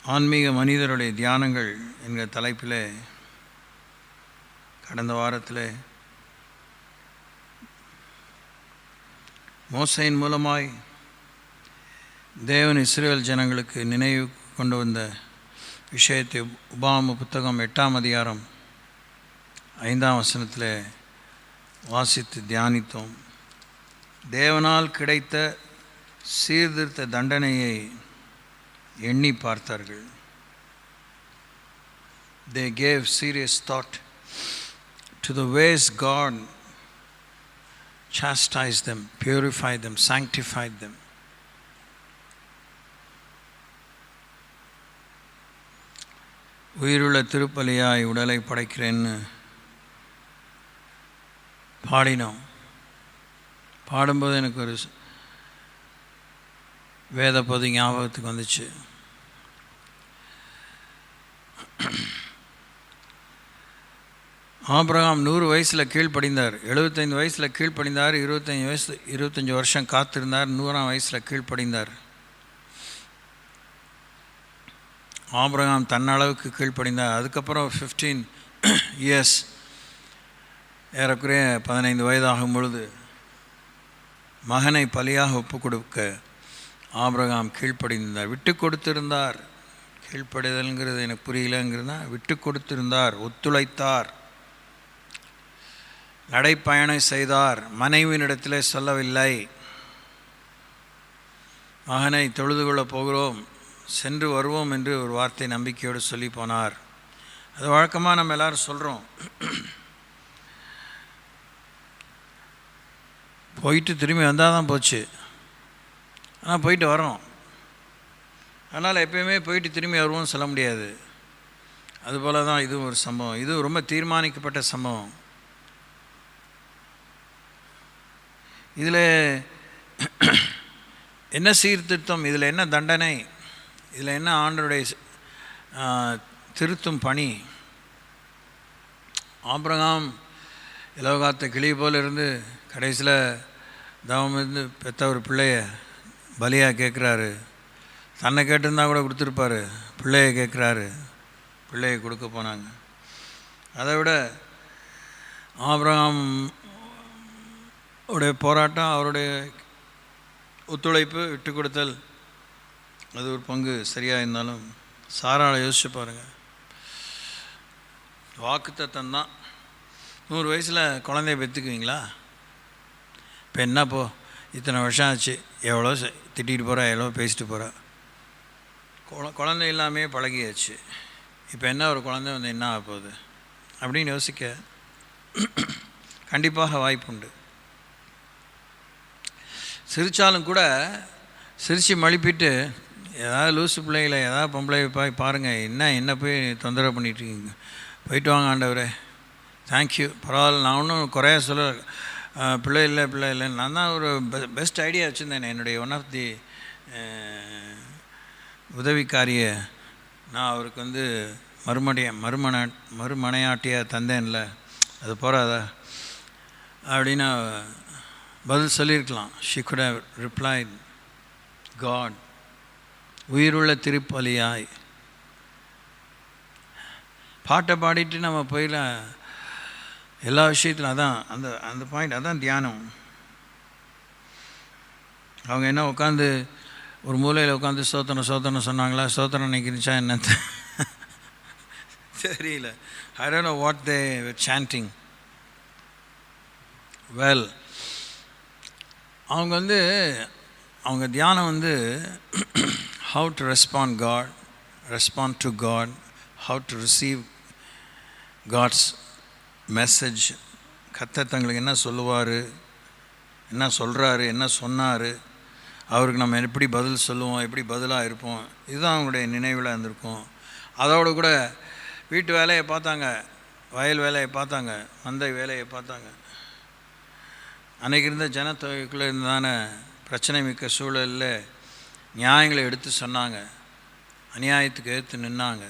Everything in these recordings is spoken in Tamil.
ஆன்மீக மனிதருடைய தியானங்கள் என்கிற தலைப்பில் கடந்த வாரத்தில் மோசையின் மூலமாய் தேவன் இஸ்ரேல் ஜனங்களுக்கு நினைவு கொண்டு வந்த விஷயத்தை உபாகம புத்தகம் 8ஆம் அதிகாரம் 5ஆம் வசனத்தில் வாசித்து தியானித்தோம். தேவனால் கிடைத்த சீர்திருத்த தண்டனையை எண்ணி பார்த்தார்கள். They gave serious thought to the ways God chastised them, purified them, sanctified them. உயிருள்ள திருப்பலியாய் உடலை படைக்கிறேன்னு பாடினோம். பாடும்போது எனக்கு ஒரு வேத பகுதி ஞாபகத்துக்கு வந்துச்சு. ஆபிரகாம் 100 வயசில் கீழ்ப்படிந்தார், 75 வயசில் கீழ்ப்படிந்தார், 25 வருஷம் காத்திருந்தார், 100ஆம் வயசில் கீழ்ப்படிந்தார். ஆபிரகாம் தன்னளவுக்கு கீழ்ப்படிந்தார். அதுக்கப்புறம் 15 இயர்ஸ், ஏறக்குறைய 15 வயதாகும் பொழுது மகனை பலியாக ஒப்பு கொடுக்க ஆபிரகாம் கீழ்ப்படிந்தார், விட்டு கொடுத்திருந்தார். கீழ்ப்படிதல்ங்கிறது எனக்கு புரியலங்கிறதுனா விட்டு கொடுத்திருந்தார், ஒத்துழைத்தார், நடைப்பயணம் செய்தார். மனைவியினிடத்தில் சொல்லவில்லை, மகனை தொழுது கொள்ளப் போகிறோம், சென்று வருவோம் என்று ஒரு வார்த்தை நம்பிக்கையோடு சொல்லி போனார். அது வழக்கமாக நம்ம எல்லோரும் சொல்கிறோம். போயிட்டு திரும்பி வந்தால் தான் போச்சு, ஆனால் போயிட்டு வரோம். அதனால் எப்பயுமே போயிட்டு திரும்பி வருவோம்னு சொல்ல முடியாது. அதுபோல் தான் இது ஒரு சம்பவம். இது ரொம்ப தீர்மானிக்கப்பட்ட சம்பவம். இதில் என்ன சீர்திருத்தம், இதில் என்ன தண்டனை, இதில் என்ன ஆண்டவருடைய திருத்தும் பணி. ஆபிரகாம் இலவகாத்த கிளி போல் இருந்து கடைசியில் தவம் இருந்து பெற்ற ஒரு பிள்ளைய பலியாக கேட்குறாரு. தன்னை கேட்டிருந்தா கூட கொடுத்துருப்பாரு, பிள்ளையை கேட்குறாரு, பிள்ளையை கொடுக்க போனாங்க. அதை விட ஆபிரகாம் உடைய போராட்டம், அவருடைய ஒத்துழைப்பு, விட்டு கொடுத்தல், அது ஒரு பங்கு சரியாக இருந்தாலும் சாராளை யோசிச்சு பாருங்கள். வாக்குத்தத்தம் தான். 100 வயசில் குழந்தைய பெற்றுக்குவீங்களா? இப்போ என்னப்போ இத்தனை வருஷம் ஆச்சு, எவ்வளோ திட்டிகிட்டு போகிறா, எவ்வளோ பேசிட்டு போகிறா, குழந்தை இல்லாமே பழகியாச்சு, இப்போ என்ன ஒரு குழந்தை வந்து என்ன ஆக போகுது அப்படின்னு யோசிக்க கண்டிப்பாக வாய்ப்புண்டு. சிரித்தாலும் கூட சிரித்து மழுப்பிட்டு ஏதாவது லூசு பிள்ளைகளை, ஏதாவது பொம்பளை போய் பாருங்கள், என்ன போய் தொந்தரவு பண்ணிகிட்ருக்கீங்க, போயிட்டு வாங்க ஆண்டவரே, தேங்க்யூ, பரவாயில்ல, நான் ஒன்றும் குறையா சொல்ல, பிள்ளை இல்லை, நான் தான் ஒரு பெஸ்ட் ஐடியா வச்சுருந்தேன். என்னுடைய ஒன் ஆஃப் தி உதவிக்காரிய நான் அவருக்கு வந்து மறுமனையாட்டியாக தந்தேன்ல, அது போகாதா அப்படின்னு பதில் சொல்லியிருக்கலாம். She could have replied, God உயிருள்ள திருப்பலியாய். பாட்டை பாடிட்டு நம்ம போயில எல்லா விஷயத்திலும் அதான் அந்த பாயிண்ட், அதான் தியானம். அவங்க என்ன உட்காந்து ஒரு மூலையில் உட்காந்து சோத்தனம் சொன்னாங்களா? சோத்தனம் நினைக்கிச்சா என்ன தெரியல. I don't know what they were chanting. Well, அவங்க தியானம் how to respond to God, how to receive God's message. கர்த்தர் தங்களுக்கு என்ன சொல்லுவார், என்ன சொல்கிறாரு, என்ன சொன்னார், அவருக்கு நம்ம எப்படி பதில் சொல்லுவோம், எப்படி பதிலாக இருப்போம், இதுதான் அவங்களுடைய நினைவில் இருந்திருக்கும். அதோடு கூட வீட்டு வேலையை பார்த்தாங்க, வயல் வேலையை பார்த்தாங்க, மந்தை வேலையை பார்த்தாங்க. அன்றைக்கி இருந்த ஜனத்தொகைக்குள்ளே இருந்தான பிரச்சனை மிக்க சூழலில் நியாயங்களை எடுத்து சொன்னாங்க, அநியாயத்துக்கு எடுத்து நின்னாங்க.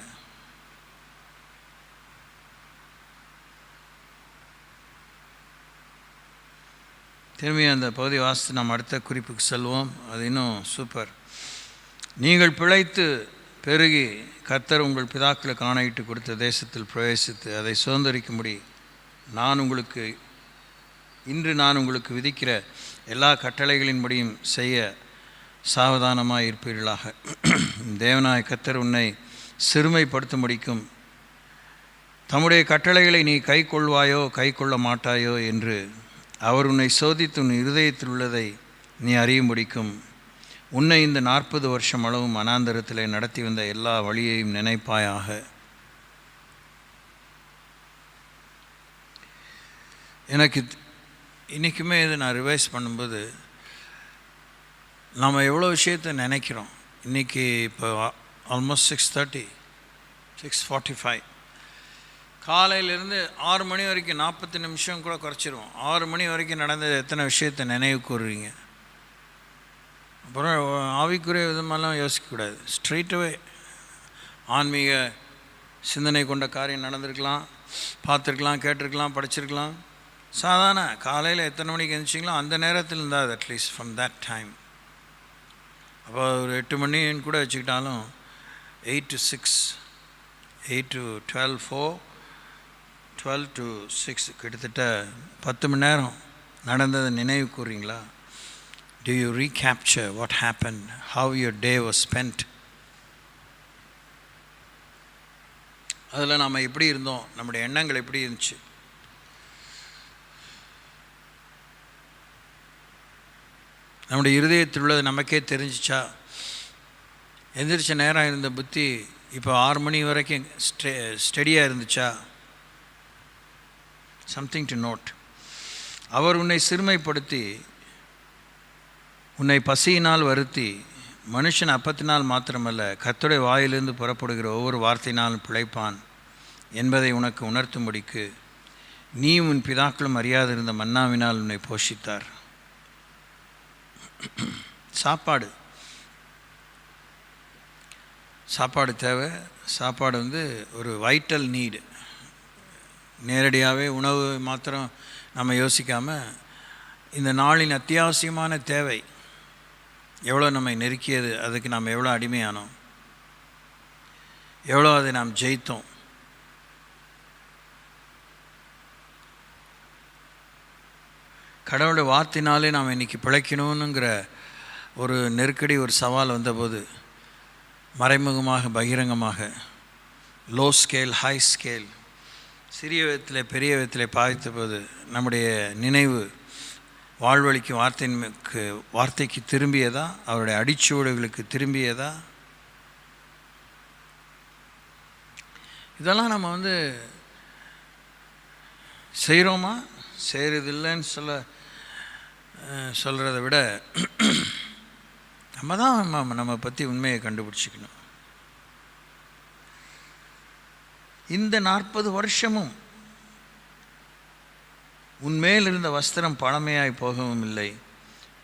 திரும்பி அந்த பகுதி வாசித்து நம்ம அடுத்த குறிப்புக்கு செல்வோம். அது இன்னும் சூப்பர். நீங்கள் பிழைத்து பெருகி கர்த்தர் உங்கள் பிதாக்களுக்கு ஆணையிட்டு கொடுத்த தேசத்தில் பிரவேசித்து அதை சுதந்திரிக்கும்படி இன்று நான் உங்களுக்கு விதிக்கிற எல்லா கட்டளைகளின்படியும் செய்ய சாவதானமாக இருப்பீர்களாக. தேவனாய கர்த்தர் உன்னை சிறுமைப்படுத்தும்படிக்கும் தம்முடைய கட்டளைகளை நீ கை கொள்வாயோ கை கொள்ள மாட்டாயோ என்று அவர் உன்னை சோதித்து உன் இருதயத்தில் உள்ளதை நீ அறியும்படிக்கும் உன்னை இந்த 40 வருஷம் அளவும் அனாந்தரத்திலே நடத்தி வந்த எல்லா வழியையும் நினைப்பாயாக. எனக்கு இன்றைக்குமே இதை நான் ரிவைஸ் பண்ணும்போது நாம் எவ்வளோ விஷயத்தை நினைக்கிறோம். இன்றைக்கி இப்போ ஆல்மோஸ்ட் 6:30 6:45 காலையிலேருந்து 6 மணி வரைக்கும் 40 நிமிஷம் கூட குறைச்சிருவோம். 6 மணி வரைக்கும் நடந்தது எத்தனை விஷயத்தை நினைவு கூறுறீங்க. அப்புறம் ஆவிக்குரிய விதமெல்லாம் யோசிக்கக்கூடாது. ஸ்ட்ரெயிட்டாகவே ஆன்மீக சிந்தனை கொண்ட காரியம் நடந்திருக்கலாம், பார்த்துருக்கலாம், கேட்டிருக்கலாம், படிச்சிருக்கலாம். சாதாரண காலையில் எத்தனை மணிக்கு எழுந்திரிச்சிங்களோ அந்த நேரத்தில் இருந்தால் அட்லீஸ்ட் ஃப்ரம் தட் டைம். அப்போ ஒரு 8 மணின்னு கூட வச்சுக்கிட்டாலும் 8 to 6, 8 to 12, 4, 12 to 6 கிட்டத்தட்ட 10 மணி நேரம் நடந்ததை நினைவு கூறுறீங்களா? Do you recapture what happened, how your day was spent? அதில் நாம் எப்படி இருந்தோம், நம்முடைய எண்ணங்கள் எப்படி இருந்துச்சு? நம்முடைய இருதயத்தில் உள்ளது நமக்கே தெரிஞ்சிச்சா? எந்திரிச்ச நேரம் இருந்த புத்தி இப்போ 6 மணி வரைக்கும் ஸ்டெடியாக இருந்துச்சா? Something to note. அவர் உன்னை சிறுமைப்படுத்தி உன்னை பசியினால் வருத்தி மனுஷன் அப்பத்தினால் மாத்திரமல்ல கர்த்தருடைய வாயிலிருந்து புறப்படுகிற ஒவ்வொரு வார்த்தையினாலும் பிழைப்பான் என்பதை உனக்கு உணர்த்தும்படிக்கு நீ உன் பிதாக்களும் அறியாதிருந்த மன்னாவினால் உன்னை போஷித்தார். சாப்பாடு தேவை. சாப்பாடு ஒரு வைட்டல் நீடு. நேரடியாகவே உணவு மாத்திரம் நம்ம யோசிக்காமல் இந்த நாளின் அத்தியாவசியமான தேவை எவ்வளோ நம்மை நெருக்கியது, அதுக்கு நாம் எவ்வளோ அடிமையானோம், எவ்வளோ அதை நாம் ஜெயித்தோம். கடவுளுடைய வார்த்தையினாலே நாம் இன்றைக்கி பிழைக்கணுங்கிற ஒரு நெருக்கடி, ஒரு சவால் வந்தபோது மறைமுகமாக பகிரங்கமாக லோ ஸ்கேல் ஹை ஸ்கேல் சிறிய விதத்தில் பெரிய விதத்தில் பாதித்த போது நம்முடைய நினைவு வாழ்வழிக்கு வார்த்தைக்கு திரும்பியதா, அவருடைய அடிச்சுவடுகளுக்கு திரும்பியதா? இதெல்லாம் நம்ம செய்கிறோமா? செய்கிறதில்லைன்னு சொல்கிறத விட நம்ம தான் நம்ம பற்றி உண்மையை கண்டுபிடிச்சிக்கணும். இந்த 40 வருஷமும் உன் மேல் இருந்த வஸ்திரம் பழமையாய் போகவும் இல்லை,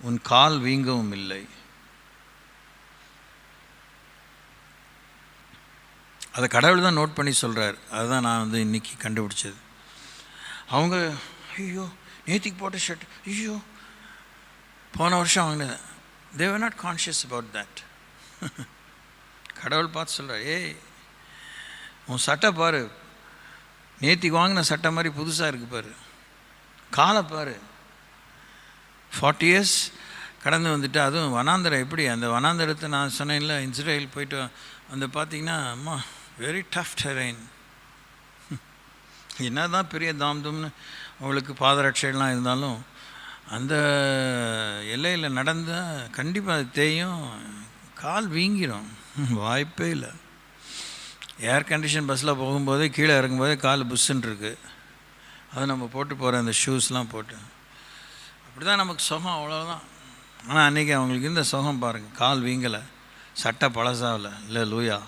உன் கால் வீங்கவும் இல்லை. அதை கடவுள் தான் நோட் பண்ணி சொல்கிறார். அதுதான் நான் இன்றைக்கி கண்டுபிடிச்சது. அவங்க ஐயோ நேத்திக்கு போட்ட ஷர்ட், ஐயோ போன வருஷம் வாங்கினது, they were not conscious about that. கடவுள் பார்த்து சொல்கிறார், ஏய் உன் சட்டை பாரு, நேத்திக்கு வாங்கின சட்டை மாதிரி புதுசாக இருக்குது பாரு, காலை பாரு, 40 years கடந்து வந்துட்டு. அதுவும் வனாந்தரம். எப்படி அந்த வனாந்தரத்தை நான் சொன்னேன்ல, இஸ்ரேல் போயிட்டு பார்த்திங்கன்னா அம்மா வெரி டஃப் டெரைன். என்ன தான் பெரிய தாம்தும்னு அவங்களுக்கு பாதரட்சைலாம் இருந்தாலும் அந்த எல்லையில் நடந்தால் கண்டிப்பாக அது தேயும், கால் வீங்கிடும், வாய்ப்பே இல்லை. ஏர் கண்டிஷன் பஸ்ஸில் போகும்போதே கீழே இறங்கும்போதே கால் புஷ்ஷுன்னு இருக்குது. அதை நம்ம போட்டு போகிற அந்த ஷூஸ்லாம் போட்டு அப்படி தான் நமக்கு சுகம், அவ்வளோதான். ஆனால் அன்றைக்கி அவங்களுக்கு இந்த சுகம் பாருங்கள், கால் வீங்கலை, சட்டை பழசாகலை. இல்லை லூயா.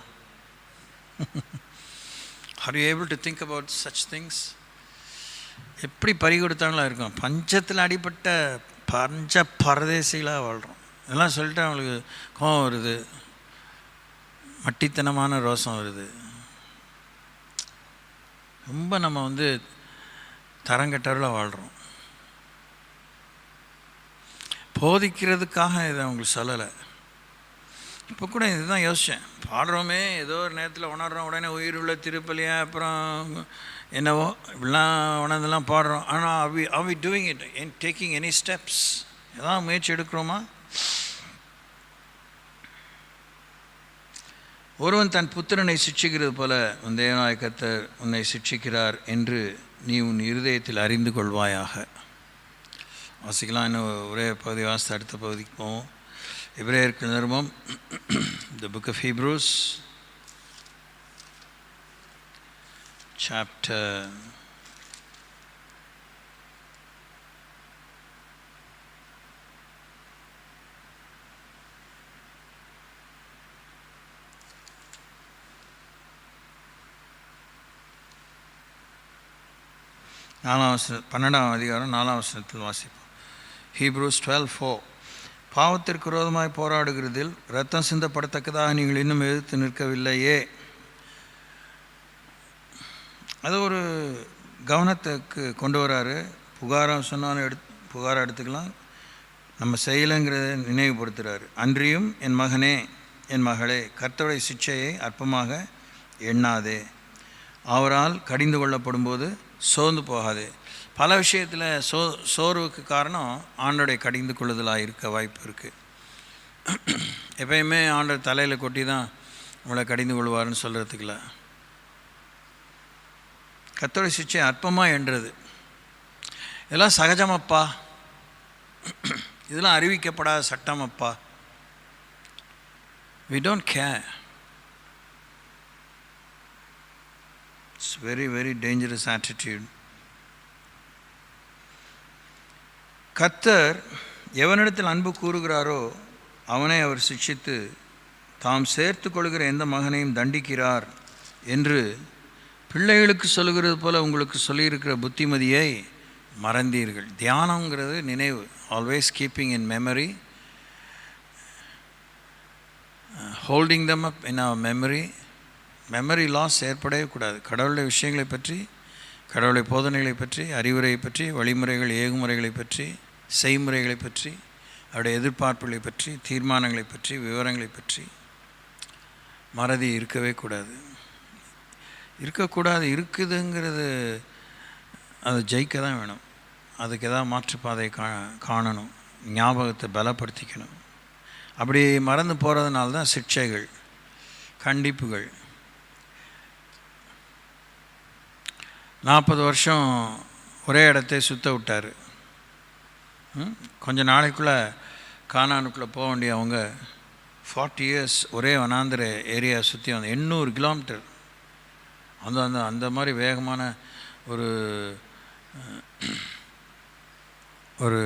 Are you able to think about such things? எப்படி பறி கொடுத்தாங்களா இருக்கும். பஞ்சத்தில் அடிப்பட்ட பஞ்ச பரதேசிகளாக வாழ்கிறோம். இதெல்லாம் சொல்லிட்டு அவங்களுக்கு கோபம் வருது, மட்டித்தனமான ரோசம் வருது. ரொம்ப நம்ம தரங்கட்டவர்களாக வாழ்கிறோம். போதிக்கிறதுக்காக இதை அவங்களுக்கு சொல்லலை. இப்போ கூட இதுதான் யோசித்தேன். பாடுறோமே, ஏதோ ஒரு நேரத்தில் உணர்றோம், உடனே உயிர் உள்ள திருப்பலியா அப்புறம் என்னவோ இப்படிலாம் உணர்ந்தெல்லாம் பாடுறோம். ஆனால் are we doing it in taking any steps? ஏதாவது முயற்சி எடுக்கிறோமா? ஒருவன் தன் புத்திரனை சிட்சிக்கிறது போல உன் தேவனாய கர்த்தர் உன்னை சிட்சிக்கிறார் என்று நீ உன் இருதயத்தில் அறிந்து கொள்வாயாக. வாசிக்கலாம். இன்னும் ஒரே பகுதி வாசித்து அடுத்த பகுதிக்கு போவோம். எபிரேயருக்கு நிருபம், the book of Hebrews chapter 12ஆம் அதிகாரம் 4ஆம் வசனத்தில் வாசிப்போம். Hebrews 12:4. பாவத்திற்கு விரோதமாய் போராடுகிறதில் இரத்தம் சிந்தப்படத்தக்கதாக நீங்கள் இன்னும் எதிர்த்து நிற்கவில்லையே. அது ஒரு கவனத்துக்கு கொண்டு வராரு. புகாராக சொன்னாலும் புகாராக எடுத்துக்கலாம், நம்ம செய்யலைங்கிறத நினைவுபடுத்துகிறாரு. அன்றியும் என் மகனே, என் மகளே, கர்த்தருடைய சிட்சையை அற்பமாக எண்ணாதே, அவரால் கடிந்து கொள்ளப்படும்போது சோர்ந்து போகாதே. பல விஷயத்தில் சோர்வுக்கு காரணம் ஆண்டோடைய கடிந்து கொள்ளுதலாக இருக்க வாய்ப்பு இருக்குது. எப்பயுமே ஆண்டோட தலையில் கொட்டி தான் உங்களை கடிந்து கொள்வார்னு சொல்கிறதுக்குல. கர்த்தருடைய சிட்சை அற்பமாக என்றது இதெல்லாம் சகஜமப்பா, இதெல்லாம் அறிவிக்கப்படாத சட்டமப்பா. we don't care. It's very, very dangerous attitude. கர்த்தர் எவனிடத்தில் அன்பு கூறுகிறாரோ அவனை அவர் சிட்சித்து தாம் சேர்த்து கொள்கிற எந்த மகனையும் தண்டிக்கிறார் என்று பிள்ளைகளுக்கு சொல்லுகிறது போல உங்களுக்கு சொல்லியிருக்கிற புத்திமதியை மறந்தீர்கள். தியானங்கிறது நினைவு, always keeping in memory, holding them up in our memory. Memory loss ஏற்படவே கூடாது. கடவுளுடைய விஷயங்களை பற்றி, கடவுளுடைய போதனைகளை பற்றி, அறிவுரையை பற்றி, வழிமுறைகள், ஏகுமுறைகளை பற்றி, செய்முறைகளை பற்றி, அவருடைய எதிர்பார்ப்புகளை பற்றி, தீர்மானங்களை பற்றி, விவரங்களை பற்றி மறதி இருக்கவே கூடாது. இருக்கக்கூடாது. இருக்குதுங்கிறது அதை ஜெயிக்க தான் வேணும். அதுக்கு எதாவது மாற்றுப்பாதையை காணணும், ஞாபகத்தை பலப்படுத்திக்கணும். அப்படி மறந்து போகிறதுனால தான் சிக்ஷைகள், கண்டிப்புகள். 40 வருஷம் ஒரே இடத்தை சுற்ற விட்டார். கொஞ்ச நாளைக்குள்ளே கானானுக்குள்ளே போக வேண்டிய அவங்க 40 years ஒரே வனாந்திர ஏரியா சுற்றி வந்து 800 கிலோமீட்டர் அந்த அந்த அந்த மாதிரி வேகமான ஒரு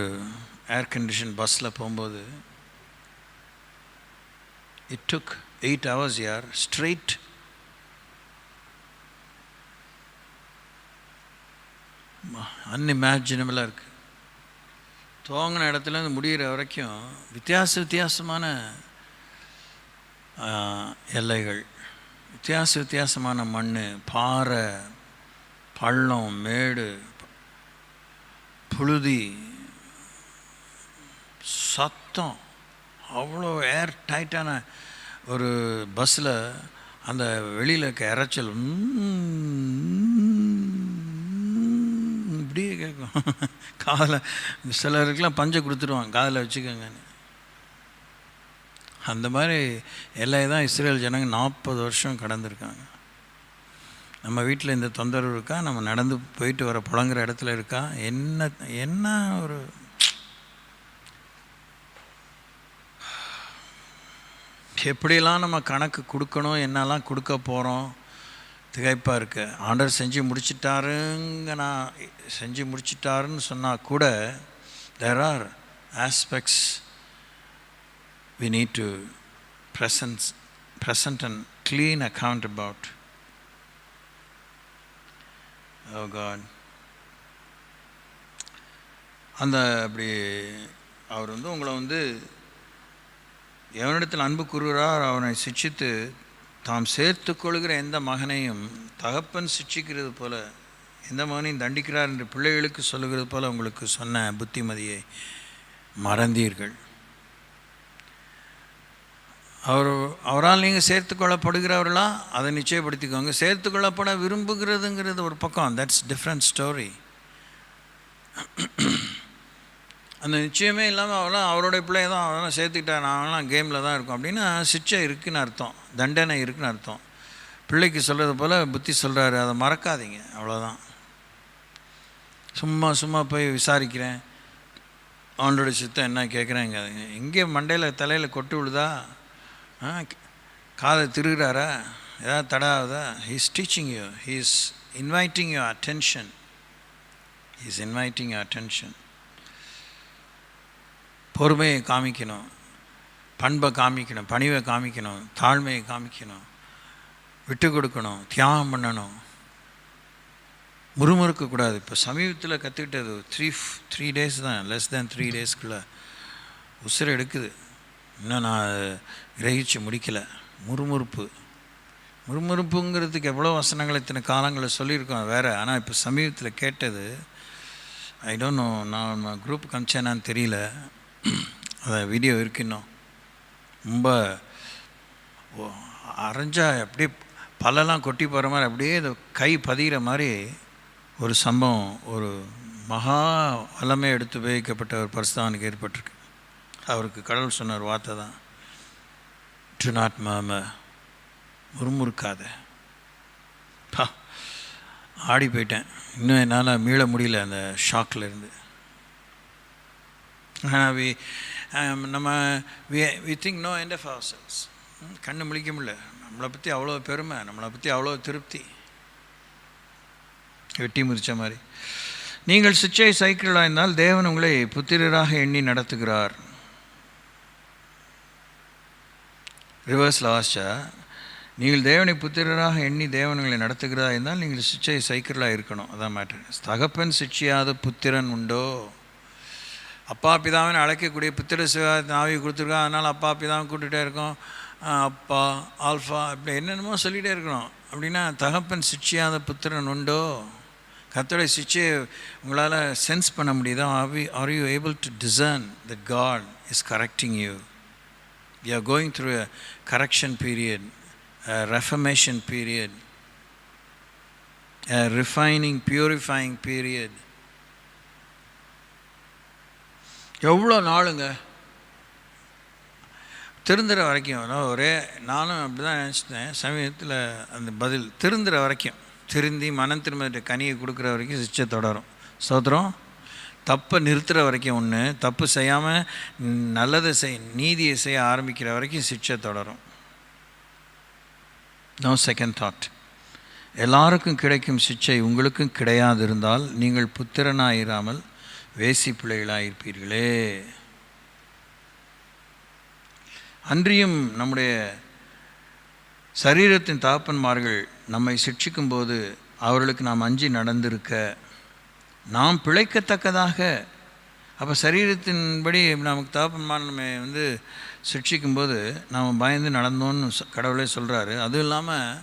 ஏர் கண்டிஷன் பஸ்ஸில் போகும்போது இட் டுக் 8 hours யார் ஸ்ட்ரெயிட். அன்இமேஜினபிளாக இருக்குது. துவங்கின இடத்துலேருந்து முடிகிற வரைக்கும் வித்தியாசமான எல்லைகள், வித்தியாசமான மண், பாறை, பள்ளம், மேடு, புழுதி, சத்தம். அவ்வளோ ஏர் டைட்டான ஒரு பஸ்ஸில் அந்த வெளியில் இருக்க இறைச்சல் இப்படியே கேட்கும். காதில் சிலருக்கெலாம் பஞ்சை கொடுத்துருவாங்க, காதில் வச்சுக்கோங்கன்னு. அந்த மாதிரி எல்லையை தான் இஸ்ரேல் ஜனங்க 40 வருஷம் கடந்திருக்காங்க. நம்ம வீட்டில் இந்த தொந்தரவு இருக்கா? நம்ம நடந்து போயிட்டு வர புழங்குற இடத்துல இருக்கா? என்ன ஒரு எப்படியெல்லாம் நம்ம கணக்கு கொடுக்கணும், என்னெல்லாம் கொடுக்க போகிறோம், திகைப்பாக இருக்குது. ஆண்டவர் செஞ்சு முடிச்சிட்டாருன்னு சொன்னால் கூட there are aspects we need to present and clean account about. Oh God. அந்த அப்படி அவர் உங்களை எவனிடத்தில் அன்பு கூறுகிறார் அவனை சிட்சித்து தாம் சேர்த்து கொள்கிற எந்த மகனையும் தகப்பன் சிட்சிக்கிறது போல எந்த மகனையும் தண்டிக்கிறார் என்று பிள்ளைகளுக்கு சொல்லுகிறது போல உங்களுக்கு சொன்ன புத்திமதியை மறந்தீர்கள். அவரால் நீங்கள் சேர்த்து கொள்ளப்படுகிறவர்களா அதை நிச்சயப்படுத்திக்கோங்க. சேர்த்து கொள்ளப்பட விரும்புகிறதுங்கிறது ஒரு பக்கம், தட்ஸ் டிஃப்ரெண்ட் ஸ்டோரி. அந்த நிச்சயமே இல்லாமல் அவருடைய பிள்ளைய தான் அவரெல்லாம் சேர்த்துக்கிட்டா நாங்களாம் கேமில் தான் இருக்கோம் அப்படின்னா சிக்ஷை இருக்குதுன்னு அர்த்தம், தண்டனை இருக்குதுன்னு அர்த்தம். பிள்ளைக்கு சொல்கிறது போல் புத்தி சொல்கிறாரு, அதை மறக்காதீங்க, அவ்வளோதான். சும்மா போய் விசாரிக்கிறேன், ஆண்டோட சித்தம் என்ன கேட்குறேங்க, எங்கே மண்டையில் தலையில் கொட்டு விழுதா, காதை திருகிறாரா, ஏதாவது தடாவதா, he's teaching you, he's inviting you attention, he's inviting you attention. பொறுமையை காமிக்கணும், பண்பை காமிக்கணும், பணிவை காமிக்கணும், தாழ்மையை காமிக்கணும், விட்டு கொடுக்கணும், தியாகம் பண்ணணும், முறுமுறுக்கக்கூடாது. இப்போ சமீபத்தில் கற்றுக்கிட்டது 3 days தான், லெஸ் தேன் 3 daysக்குள்ளே உசுரை எடுக்குது. இன்னும் நான் கிரகிச்சு முடிக்கலை. முறுமுறுப்புங்கிறதுக்கு எவ்வளோ வசனங்கள் இத்தனை காலங்களில் சொல்லியிருக்கோம் வேறு. ஆனால் இப்போ சமீபத்தில் கேட்டது, ஐ டோன்ட் நோ, நான் குரூப்புக்கு அனுப்பிச்சேனான்னு தெரியல, அதை வீடியோ இருக்கு இன்னும். ரொம்ப அரைஞ்சா அப்படியே பல்லெல்லாம் கொட்டி போகிற மாதிரி, அப்படியே இந்த கை பதிகிற மாதிரி ஒரு சம்பவம், ஒரு மகா வல்லமை எடுத்து உபயோகிக்கப்பட்ட ஒரு பரிசுத்தவானுக்கு ஏற்பட்டிருக்கு. அவருக்கு கடவுள் சொன்ன ஒரு வார்த்தை தான், டு நாட் மர்மர், முறுமுறுக்காத. ஆடி போயிட்டேன், இன்னும் என்னால் மீள முடியல அந்த ஷாக்கில் இருந்து. நம்ம we think no end of ourselves. கண்ணு முழிக்க முடியல, நம்மளை பற்றி அவ்வளோ பெருமை, நம்மளை பற்றி அவ்வளோ திருப்தி, வெட்டி முறிச்ச மாதிரி. நீங்கள் சிச்சை சைக்கிளாக இருந்தால் தேவன் உங்களை புத்திரராக எண்ணி நடத்துகிறார். ரிவர்ஸில் வாசிச்சா, நீங்கள் தேவனை புத்திரராக எண்ணி தேவன் உங்களை நடத்துகிறதா இருந்தால் நீங்கள் சிச்சை சைக்கிளாக இருக்கணும். அதான் மேட்டர். தகப்பன் சிச்சையாத புத்திரன் உண்டோ? அப்பா பிதாவினை அழைக்கக்கூடிய புத்திர சிவாயத்தின் ஆவியை கொடுத்துருக்கோம், அதனால் அப்பா பிதாவை கூப்பிட்டுட்டே இருக்கோம், அப்பா ஆல்ஃபா இப்படி என்னென்னமோ சொல்லிகிட்டே இருக்கணும். அப்படின்னா தகப்பன் சிச்சையாத புத்திரன் உண்டோ? கர்த்தருடைய சிச்சையை உங்களால் சென்ஸ் பண்ண முடியுதா? Are you able to discern that God is correcting you? You are going through a correction period, a reformation period, a refining, purifying period. எவ்வளோ நாளுங்க திருந்துற வரைக்கும். நானும் அப்படி தான் நினச்சிட்டேன் சமயத்தில். அந்த பதில் திருந்துற வரைக்கும், திருந்தி மனம் திரும்ப கனியை கொடுக்குற வரைக்கும் சிச்சை தொடரும். சோத்திரம். தப்பை நிறுத்துகிற வரைக்கும் ஒன்று, தப்பு செய்யாமல் நல்லதை நீதியை செய்ய ஆரம்பிக்கிற வரைக்கும் சிச்சை தொடரும். No second thought. எல்லாருக்கும் கிடைக்கும் சிச்சை உங்களுக்கும் கிடையாது இருந்தால் நீங்கள் புத்திரனாயிராமல் வேசி பிள்ளைகளாயிருப்பீர்களே. அன்றியும் நம்முடைய சரீரத்தின் தகப்பன்மார்கள் நம்மை சிட்சிக்கும்போது அவர்களுக்கு நாம் அஞ்சி நடந்திருக்க, நாம் பிழைக்கத்தக்கதாக. அப்போ சரீரத்தின்படி நமக்கு தகப்பன்மார் நம்ம சிட்சிக்கும்போது நாம் பயந்து நடந்தோன்னு கடவுளே சொல்கிறாரு. அதுவும் இல்லாமல்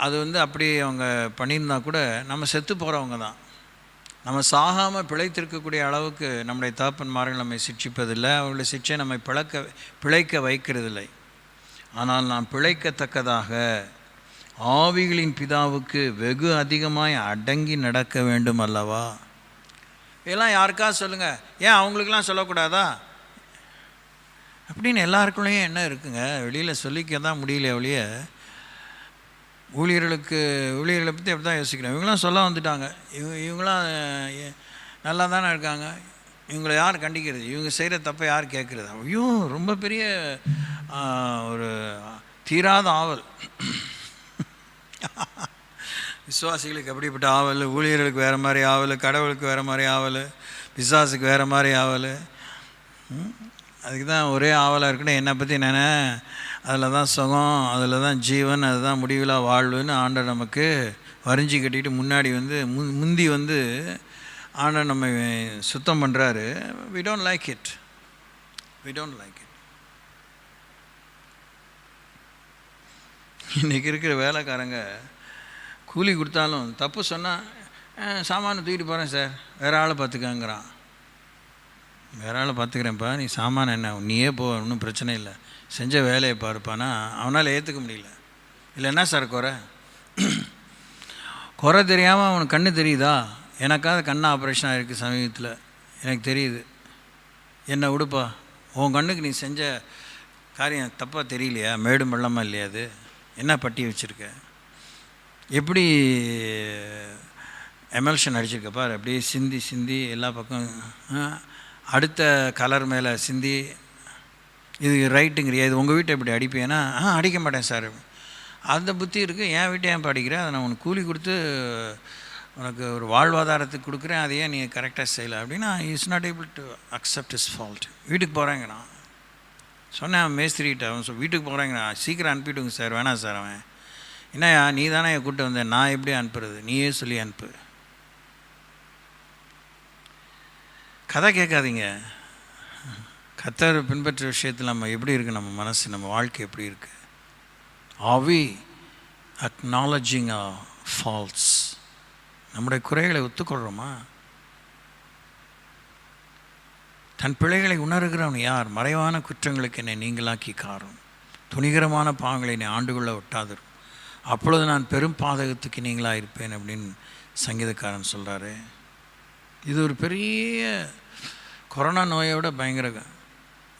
அது அப்படி அவங்க பண்ணியிருந்தா கூட நம்ம செத்து போகிறவங்க தான். நம்ம சாகாமல் பிழைத்திருக்கக்கூடிய அளவுக்கு நம்முடைய தகப்பன்மார்கள் நம்மை சிட்சிப்பதில்லை, அவர்களுடைய சிட்சை நம்மை பிழைக்க வைக்கிறதில்லை. ஆனால் நாம் பிழைக்கத்தக்கதாக ஆவிகளின் பிதாவுக்கு வெகு அதிகமாய் அடங்கி நடக்க வேண்டும் அல்லவா? இதெல்லாம் யாருக்காவது சொல்லுங்கள், ஏன் அவங்களுக்கெல்லாம் சொல்லக்கூடாதா அப்படின்னு எல்லாருக்குள்ளேயும் என்ன இருக்குங்க? வெளியில் சொல்லிக்க தான் முடியல ஒழிய ஊழியர்களை பற்றி அப்படி தான் யோசிக்கிறேன். இவங்களாம் சொல்ல வந்துட்டாங்க, இவங்களாம் நல்லா தானே இருக்காங்க, இவங்களை யார் கண்டிக்கிறது, இவங்க செய்கிற தப்பை யார் கேட்குறது? ஐயோ, ரொம்ப பெரிய ஒரு தீராத ஆவல். விசுவாசிகளுக்கு எப்படிப்பட்ட ஆவல், ஊழியர்களுக்கு வேறு மாதிரி ஆவல், கடவுளுக்கு வேறு மாதிரி ஆவல், பிசாசுக்கு வேறு மாதிரி ஆவல். அதுக்கு தான் ஒரே ஆவலாக இருக்குன்னு என்னை பற்றி அதில் தான் சுகம், அதில் தான் ஜீவன், அதுதான் முடிவிலா வாழ்வுன்னு ஆண்டவர் நமக்கு வரிஞ்சி கட்டிட்டு முன்னாடி முந்தி ஆண்டவர் நம்ம சுத்தம் பண்ணுறாரு. we don't like it. இன்றைக்கி இருக்கிற வேலைக்காரங்க கூலி கொடுத்தாலும் தப்பு சொன்னால் சாமானை தூக்கிட்டு போகிறேன் சார், வேறு ஆளை பார்த்துக்கங்கிறான். வேற ஆளை பார்த்துக்கிறேன்ப்பா, நீ சாமான என்ன நீயே போ, ஒன்றும் பிரச்சனை இல்லை, செஞ்ச வேலையை பாருப்பானா அவனால் ஏற்றுக்க முடியல. இல்லை என்ன சார் குறை? குறை தெரியாமல் அவனுக்கு கண்ணு தெரியுதா? எனக்காவது கண்ணு ஆப்ரேஷன் ஆகிருக்கு சமீபத்தில், எனக்கு தெரியுது. என்னை விடுப்பா, உன் கண்ணுக்கு நீ செஞ்ச காரியம் தப்பாக தெரியலையா? மேடு மள்ளமாக இல்லையா? அது என்ன பட்டி வச்சுருக்க? எப்படி எமல்ஷன் அடிச்சிருக்கப்பா, அப்படியே சிந்தி சிந்தி எல்லா பக்கம் அடுத்த கலர் மேலே சிந்தி. இது ரைட்டுங்கிறியா? இது உங்கள் வீட்டை எப்படி அடிப்பேன்னா? அடிக்க மாட்டேன் சார். அந்த புத்தி இருக்குது. என் வீட்டை ஏன் படிக்கிறேன்? அதை நான் உனக்கு கூலி கொடுத்து உனக்கு ஒரு வாழ்வாதாரத்துக்கு கொடுக்குறேன், அதையே நீ கரெக்டாக செய்யலை அப்படின்னா is not able to accept his fault. வீட்டுக்கு போகிறேங்க நான் சொன்னேன் மேஸ்திரிகிட்ட. அவன் வீட்டுக்கு போகிறேங்க, சீக்கிரம் அனுப்பிவிடுங்க சார். வேணாம் சார். அவன் என்னையா நீ தானே என் கூப்பிட்டு வந்தேன், நான் எப்படி அனுப்புறது? நீயே சொல்லி அனுப்பு. கதை கேட்காதீங்க. கர்த்தர் பின்பற்ற விஷயத்தில் நம்ம எப்படி இருக்குது, நம்ம மனசு, நம்ம வாழ்க்கை எப்படி இருக்குது? Are we acknowledging our faults? நம்முடைய குறைகளை ஒத்துக்கொள்கிறோமா? தன் பிழைகளை உணர்கிறவன் யார்? மறைவான குற்றங்களுக்கு என்னை நீங்களாக்கி காரும், துணிகரமான பாவங்களை என்னை ஆண்டுகொள்ள ஒட்டாதரும், அப்பொழுது நான் பெரும் பாதகத்துக்கு நீங்களாக இருப்பேன் அப்படின்னு சங்கீதக்காரன் சொல்கிறாரு. இது ஒரு பெரிய கொரோனா நோயோட பயங்கர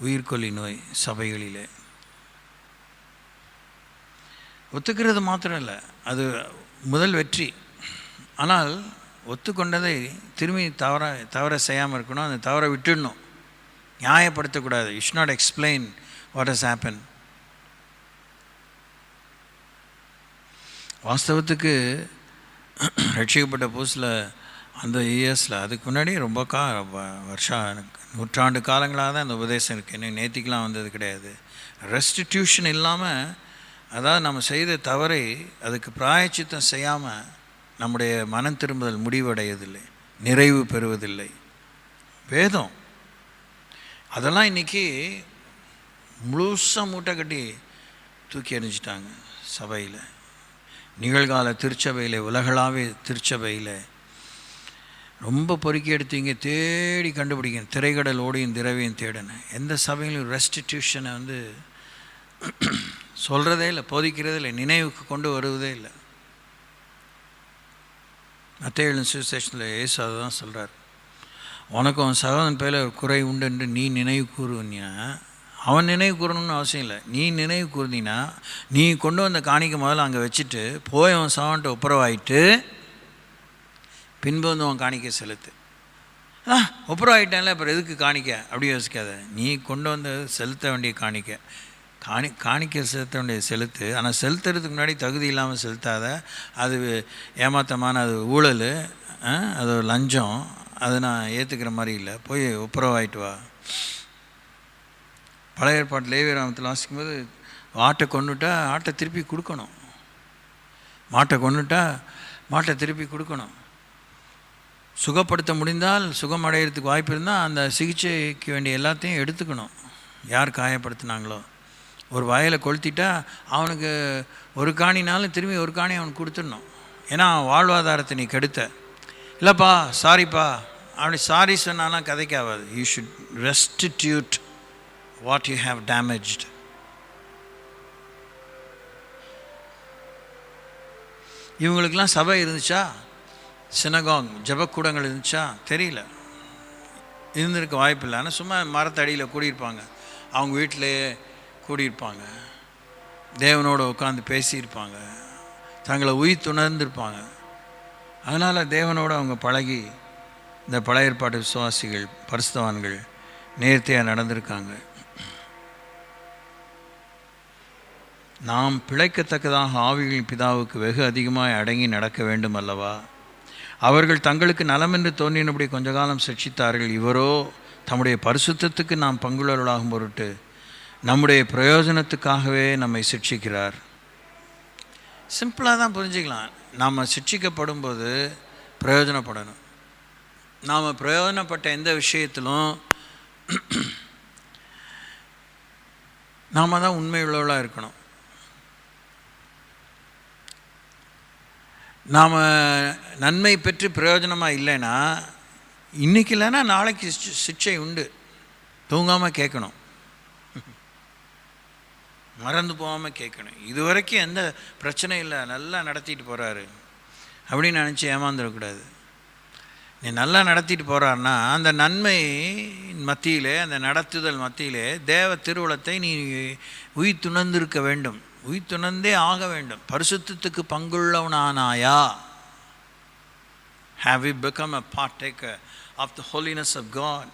உயிர்கொல்லி நோய் சபைகளிலே. ஒத்துக்கிறது மாத்திரம் இல்லை, அது முதல் வெற்றி. ஆனால் ஒத்துக்கொண்டதை திரும்பி தவற செய்யாமல் இருக்கணும், அந்த தவறை விட்டுடணும், நியாயப்படுத்தக்கூடாது. You should not explain what has happen. வாஸ்தவத்துக்கு ரட்சிக்கப்பட்ட புதுசில் அந்த இயர்ஸில், அதுக்கு முன்னாடி ரொம்ப நூற்றாண்டு காலங்களாக தான் இந்த உபதேசம் இருக்குது. இன்னும் நேத்திக்கெலாம் வந்தது கிடையாது. ரெஸ்டிடியூஷன் இல்லாமல், அதாவது நம்ம செய்த தவறை அதுக்கு பிராயச்சித்தம் செய்யாமல் நம்முடைய மனம் திரும்புதல் முடிவடைவதில்லை, நிறைவு பெறுவதில்லை. வேதம் அதெல்லாம் இன்றைக்கி முழுசாக மூட்டை கட்டி தூக்கி எறிஞ்சிட்டாங்க சபையில். நிகழ்கால திருச்சபையில், உலகளாவே திருச்சபையில் ரொம்ப பொறுக்கி எடுத்தீங்க, தேடி கண்டுபிடிக்கணும். திரைக்கடல் ஓடியும் திரவியும் தேடணும். எந்த சபையிலும் ரெஸ்டிடியூஷனை சொல்கிறதே இல்லை, போதிக்கிறதே இல்லை, நினைவுக்கு கொண்டு வருவதே இல்லை. மத்தேயு சுவிசேஷத்தில் இயேசு அதை தான் சொல்கிறார். உனக்கு அவன் சகோதரன் பேரில் ஒரு குறை உண்டு என்று நீ நினைவு கூறுவீனா, அவன் நினைவு கூறணும்னு அவசியம் இல்லை. நீ நினைவு கூர்ந்தீன்னா நீ கொண்டு வந்த காணிக்கை முதல்ல அங்கே வச்சுட்டு போய் அவன் சகோதரன்ட்ட ஒப்புரவாயிட்டு பின்பு வந்து அவன் காணிக்கை செலுத்து. ஒப்புரவாயிட்டான்ல, அப்புறம் எதுக்கு காணிக்க அப்படி யோசிக்காத. நீ கொண்டு வந்து செலுத்த வேண்டிய காணிக்கை செலுத்த வேண்டிய செலுத்து. ஆனால் செலுத்துறதுக்கு முன்னாடி தகுதி இல்லாமல் செலுத்தாத. அது ஏமாத்தமான, அது ஊழல், அது ஒரு லஞ்சம், அது நான் ஏற்றுக்கிற மாதிரி இல்லை. போய் ஒப்புரவாயிட்டு வா. பழைய ஏற்பாட்டு லேவியராமத்தில் வாசிக்கும்போது ஆட்டை கொண்டுட்டா ஆட்டை திருப்பி கொடுக்கணும், மாட்டை கொண்டுட்டா மாட்டை திருப்பி கொடுக்கணும். சுகப்படுத்த முடிந்தால், சுகம் அடைகிறதுக்கு வாய்ப்பு இருந்தால் அந்த சிகிச்சைக்கு வேண்டிய எல்லாத்தையும் எடுத்துக்கணும். யார் காயப்படுத்தினாங்களோ, ஒரு வயலை கொளுத்திட்டா அவனுக்கு ஒரு காணினாலும் திரும்பி ஒரு காணி அவனுக்கு கொடுத்துடணும். ஏன்னா வாழ்வாதாரத்தை நீ கெடுத்த. இல்லைப்பா சாரிப்பா அப்படி சாரி சொன்னாலாம் கதைக்கு ஆகாது. You should restitute what you have damaged. இவங்களுக்கெல்லாம் சபை இருந்துச்சா, சினகாங் ஜபக்கூடங்கள் இருந்துச்சா தெரியல, இருந்திருக்க வாய்ப்பு இல்லை. ஆனால் சும்மா மரத்தடியில் கூடியிருப்பாங்க, அவங்க வீட்டிலேயே கூடியிருப்பாங்க, தேவனோடு உட்காந்து பேசியிருப்பாங்க, தங்களை உயிர்த்துணர்ந்திருப்பாங்க. அதனால் தேவனோடு அவங்க பழகி இந்த பழைய ஏற்பாட்டு விசுவாசிகள், பரிசுத்தவான்கள் நேர்த்தியாக நடந்திருக்காங்க. நாம் பிழைக்கத்தக்கதாக ஆவிகளின் பிதாவுக்கு வெகு அதிகமாக அடங்கி நடக்க வேண்டும் அல்லவா? அவர்கள் தங்களுக்கு நலமென்று தோன்றினபடி கொஞ்ச காலம் சிக்ஷித்தார்கள். இவரோ தம்முடைய பரிசுத்தத்துக்கு நாம் பங்குள்ளவர்களாகும் பொருட்டு நம்முடைய பிரயோஜனத்துக்காகவே நம்மை சிக்ஷிக்கிறார். சிம்பிளாக தான் புரிஞ்சுக்கலாம். நாம் சிக்ஷிக்கப்படும் போது பிரயோஜனப்படணும். நாம் பிரயோஜனப்பட்ட எந்த விஷயத்திலும் நாம் தான் உண்மை உள்ளவர்களாக இருக்கணும். நாம் நன்மை பெற்று பிரயோஜனமாக இல்லைன்னா, இன்றைக்கி இல்லைன்னா நாளைக்கு சிக்ஷை உண்டு. தூங்காமல் கேட்கணும், மறந்து போகாமல் கேட்கணும். இது வரைக்கும் எந்த பிரச்சனையும் இல்லை, நல்லா நடத்திட்டு போகிறாரு அப்படின்னு நினச்சி ஏமாந்துடக்கூடாது. நீ நல்லா நடத்திட்டு போகிறாருன்னா அந்த நன்மை மத்தியிலே, அந்த நடத்துதல் மத்தியிலே தேவ திருவுளத்தை நீ உயிர்த்துணர்ந்திருக்க வேண்டும், உயிர்த்துணர்ந்தே ஆக வேண்டும். பரிசுத்தத்துக்கு பங்குள்ளவனானாயா? Have you become a partaker of the holiness of God?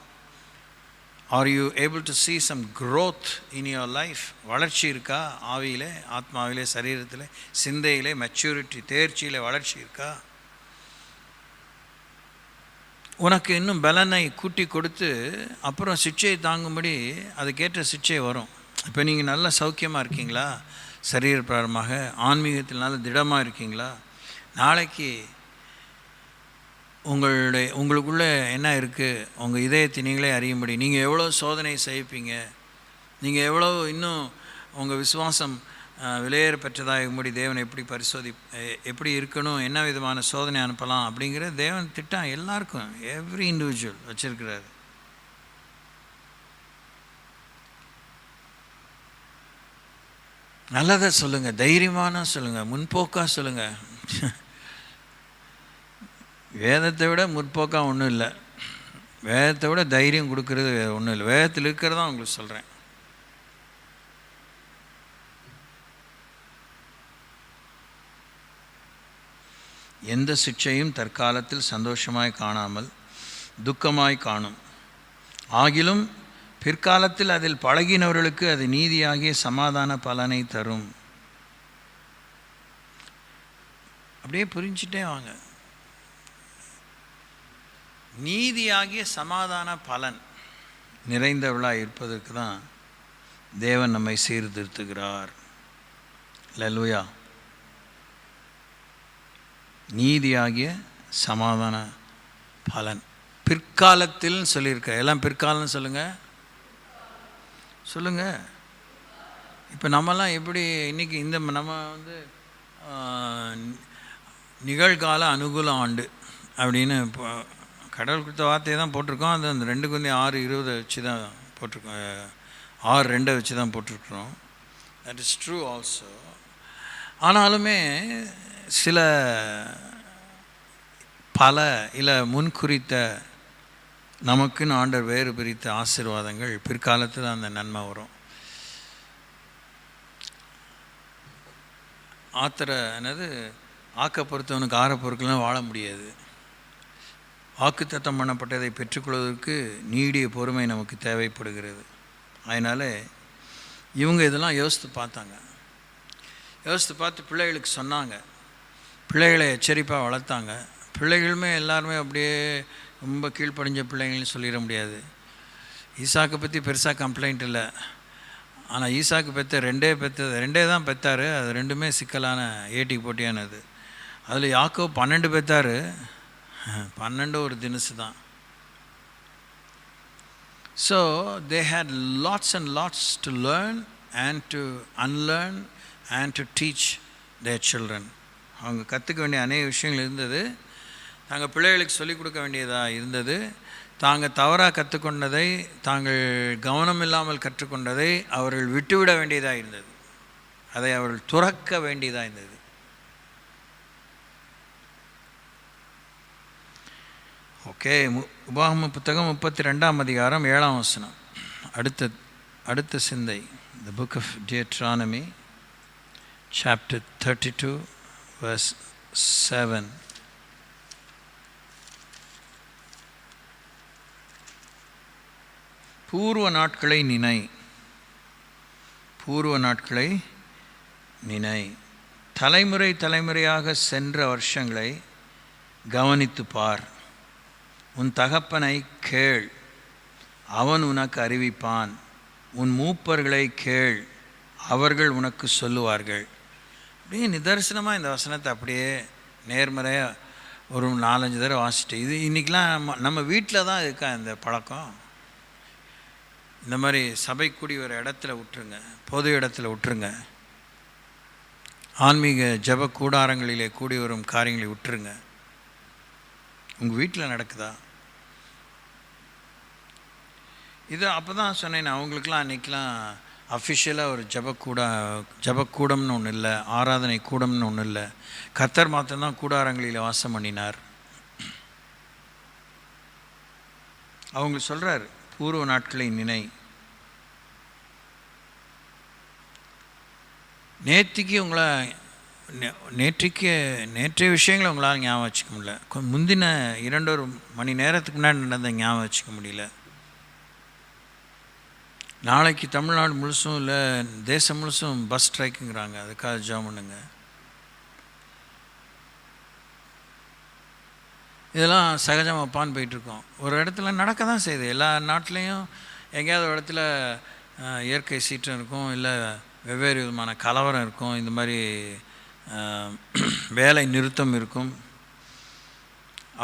Are you able to see some growth in your life? வளர்ச்சி இருக்கா? ஆவியிலே, ஆத்மாவிலே, சரீரத்திலே, சிந்தையிலே, மெச்சூரிட்டி, தேர்ச்சியிலே வளர்ச்சி இருக்கா? உனக்கு இன்னும் பலனை கூட்டி கொடுத்து அப்புறம் சிக்ஷையை தாங்கும்படி அதுக்கேற்ற சிக்ஷை வரும். இப்போ நீங்கள் நல்ல சௌக்கியமாக இருக்கீங்களா? சரீரப்பிரகாரமாக, ஆன்மீகத்தில் நல்ல திடமாக இருக்கீங்களா? நாளைக்கு உங்களுக்குள்ளே என்ன இருக்குது, உங்கள் இதயத்தை நீங்களே அறியும்படி நீங்கள் எவ்வளோ சோதனை சகிப்பீங்க, நீங்கள் எவ்வளோ இன்னும் உங்கள் விசுவாசம் விலையேற பெற்றதாகும்படி தேவன் எப்படி இருக்கணும், என்ன விதமான சோதனை அனுப்பலாம் அப்படிங்கிற தேவன் திட்டம் எல்லாருக்கும், எவ்ரி இண்டிவிஜுவல் வச்சுருக்கிறாரு. நல்லதை சொல்லுங்கள், தைரியமான சொல்லுங்கள், முன்போக்காக சொல்லுங்கள். வேதத்தை விட முற்போக்காக ஒன்றும் இல்லை, வேதத்தை விட தைரியம் கொடுக்கறது ஒன்றும் இல்லை. வேதத்தில் இருக்கிறதான் உங்களுக்கு சொல்கிறேன். எந்த சிக்ஷையும் தற்காலத்தில் சந்தோஷமாய் காணாமல் துக்கமாய் காணும், ஆகிலும் பிற்காலத்தில் அதில் பழகினவர்களுக்கு அது நீதியாகிய சமாதான பலனை தரும். அப்படியே புரிஞ்சுட்டே வாங்க. நீதியாகிய சமாதான பலன் நிறைந்தவளாக இருப்பதற்கு தான் தேவன் நம்மை சீர்திருத்துகிறார். அல்லேலூயா. நீதியாகிய சமாதான பலன் பிற்காலத்தில் சொல்லியிருக்க, எல்லாம் பிற்காலம்னு சொல்லுங்கள். இப்போ நம்மலாம் எப்படி இன்றைக்கி நம்ம நிகழ்கால அனுகூல ஆண்டு அப்படின்னு கடவுள் கொடுத்த வார்த்தையை தான் போட்டிருக்கோம். அது அந்த 2 Corinthians 6:20 வச்சு தான் போட்டிருக்கோம், 6:2 வச்சு தான் போட்டிருக்கிறோம். That is true also. ஆனாலுமே சில இல்லை முன்குறித்த நமக்குன்னு ஆண்டவர் வேறு பிரித்த ஆசீர்வாதங்கள் பிற்காலத்தில் அந்த நன்மை வரும். ஆக்க பொறுத்தவனுக்கு ஆற பொருட்கள்லாம் வாழ முடியாது. வாக்குத்தத்தம் பண்ணப்பட்டதை பெற்றுக்கொள்வதற்கு நீடிய பொறுமை நமக்கு தேவைப்படுகிறது. அதனால் இவங்க இதெல்லாம் யோசித்து பார்த்து பிள்ளைகளுக்கு சொன்னாங்க, பிள்ளைகளை எச்சரிப்பாக வளர்த்தாங்க. பிள்ளைகளுமே எல்லாருமே அப்படியே ரொம்ப கீழ்ப்படிஞ்ச பிள்ளைங்கள்னு சொல்லிட முடியாது. ஈசாக்கை பற்றி பெருசாக கம்ப்ளைண்ட் இல்லை, ஆனால் ஈசாக்கு ரெண்டே தான் பெற்றார். அது ரெண்டுமே சிக்கலான ஏட்டிக்கு போட்டியானது. அதில் யாக்கோபு 12 பெற்றார், 12 ஒரு தினசு தான். So they had lots and lots to learn and to unlearn and to teach their children. அவங்க கற்றுக்க வேண்டிய அநேக விஷயங்கள் இருந்தது, தாங்கள் பிள்ளைகளுக்கு சொல்லிக் கொடுக்க வேண்டியதாக இருந்தது. தாங்கள் தவறாக கற்றுக்கொண்டதை, தாங்கள் கவனம் இல்லாமல் கற்றுக்கொண்டதை அவர்கள் விட்டுவிட வேண்டியதாக இருந்தது, அதை அவர்கள் துறக்க வேண்டியதாக இருந்தது. ஓகே, உபாகம புத்தகம் 32ஆம் அதிகாரம் 7ஆம் வசனம். அடுத்த சிந்தை, The book of Deuteronomy chapter 32 verse 7. பூர்வ நாட்களை நினை, தலைமுறை தலைமுறையாக சென்ற வருஷங்களை கவனித்து பார். உன் தகப்பனை கேள், அவன் உனக்கு அறிவிப்பான். உன் மூப்பர்களை கேள், அவர்கள் உனக்கு சொல்லுவார்கள். அப்படியே நிதர்சனமாக இந்த வசனத்தை அப்படியே நேர்மறையாக ஒரு 4-5 தடவை வாசிட்டு, இது இன்றைக்கெலாம் நம்ம வீட்டில் தான் இருக்கா இந்த பழக்கம். இந்த மாதிரி சபை கூடி ஒரு இடத்துல விட்டுருங்க, பொது இடத்துல விட்டுருங்க. ஆன்மீக ஜப கூடாரங்களிலே கூடி வரும் காரியங்களை விட்டுருங்க. உங்கள் வீட்டில் நடக்குதா? இது அப்போ தான் சொன்னேன், அவங்களுக்கெலாம் அன்றைக்கெலாம் அஃபிஷியலாக ஒரு ஜபக்கூடம்னு ஒன்று இல்லை, ஆராதனை கூடம்னு ஒன்று இல்லை. கர்த்தர் மாத்திரம்தான் கூடாரங்களில் வாசம் பண்ணினார். அவங்க சொல்கிறார், பூர்வ நாட்களை நினை. நேற்றைய விஷயங்களை உங்களால் ஞாபகம் வச்சுக்க முடியல. முந்தின 2 மணி நேரத்துக்கு முன்னாடி நடந்த ஞாபகம் வச்சுக்க முடியல. நாளைக்கு தமிழ்நாடு முழுசும் இல்லை தேசம் முழுசும் பஸ் ஸ்ட்ரைக்குங்கிறாங்க. அதுக்காக ஜாம் பண்ணுங்க. இதெல்லாம் சகஜமாப்பான்னு போயிட்டுருக்கோம். ஒரு இடத்துல நடக்க தான் செய்யுது. எல்லா நாட்டிலையும் எங்கேயாவது ஒரு இடத்துல இயற்கை சீற்றம் இருக்கும், இல்லை வெவ்வேறு விதமான கலவரம் இருக்கும், இந்த மாதிரி வேலை நிறுத்தம் இருக்கும்,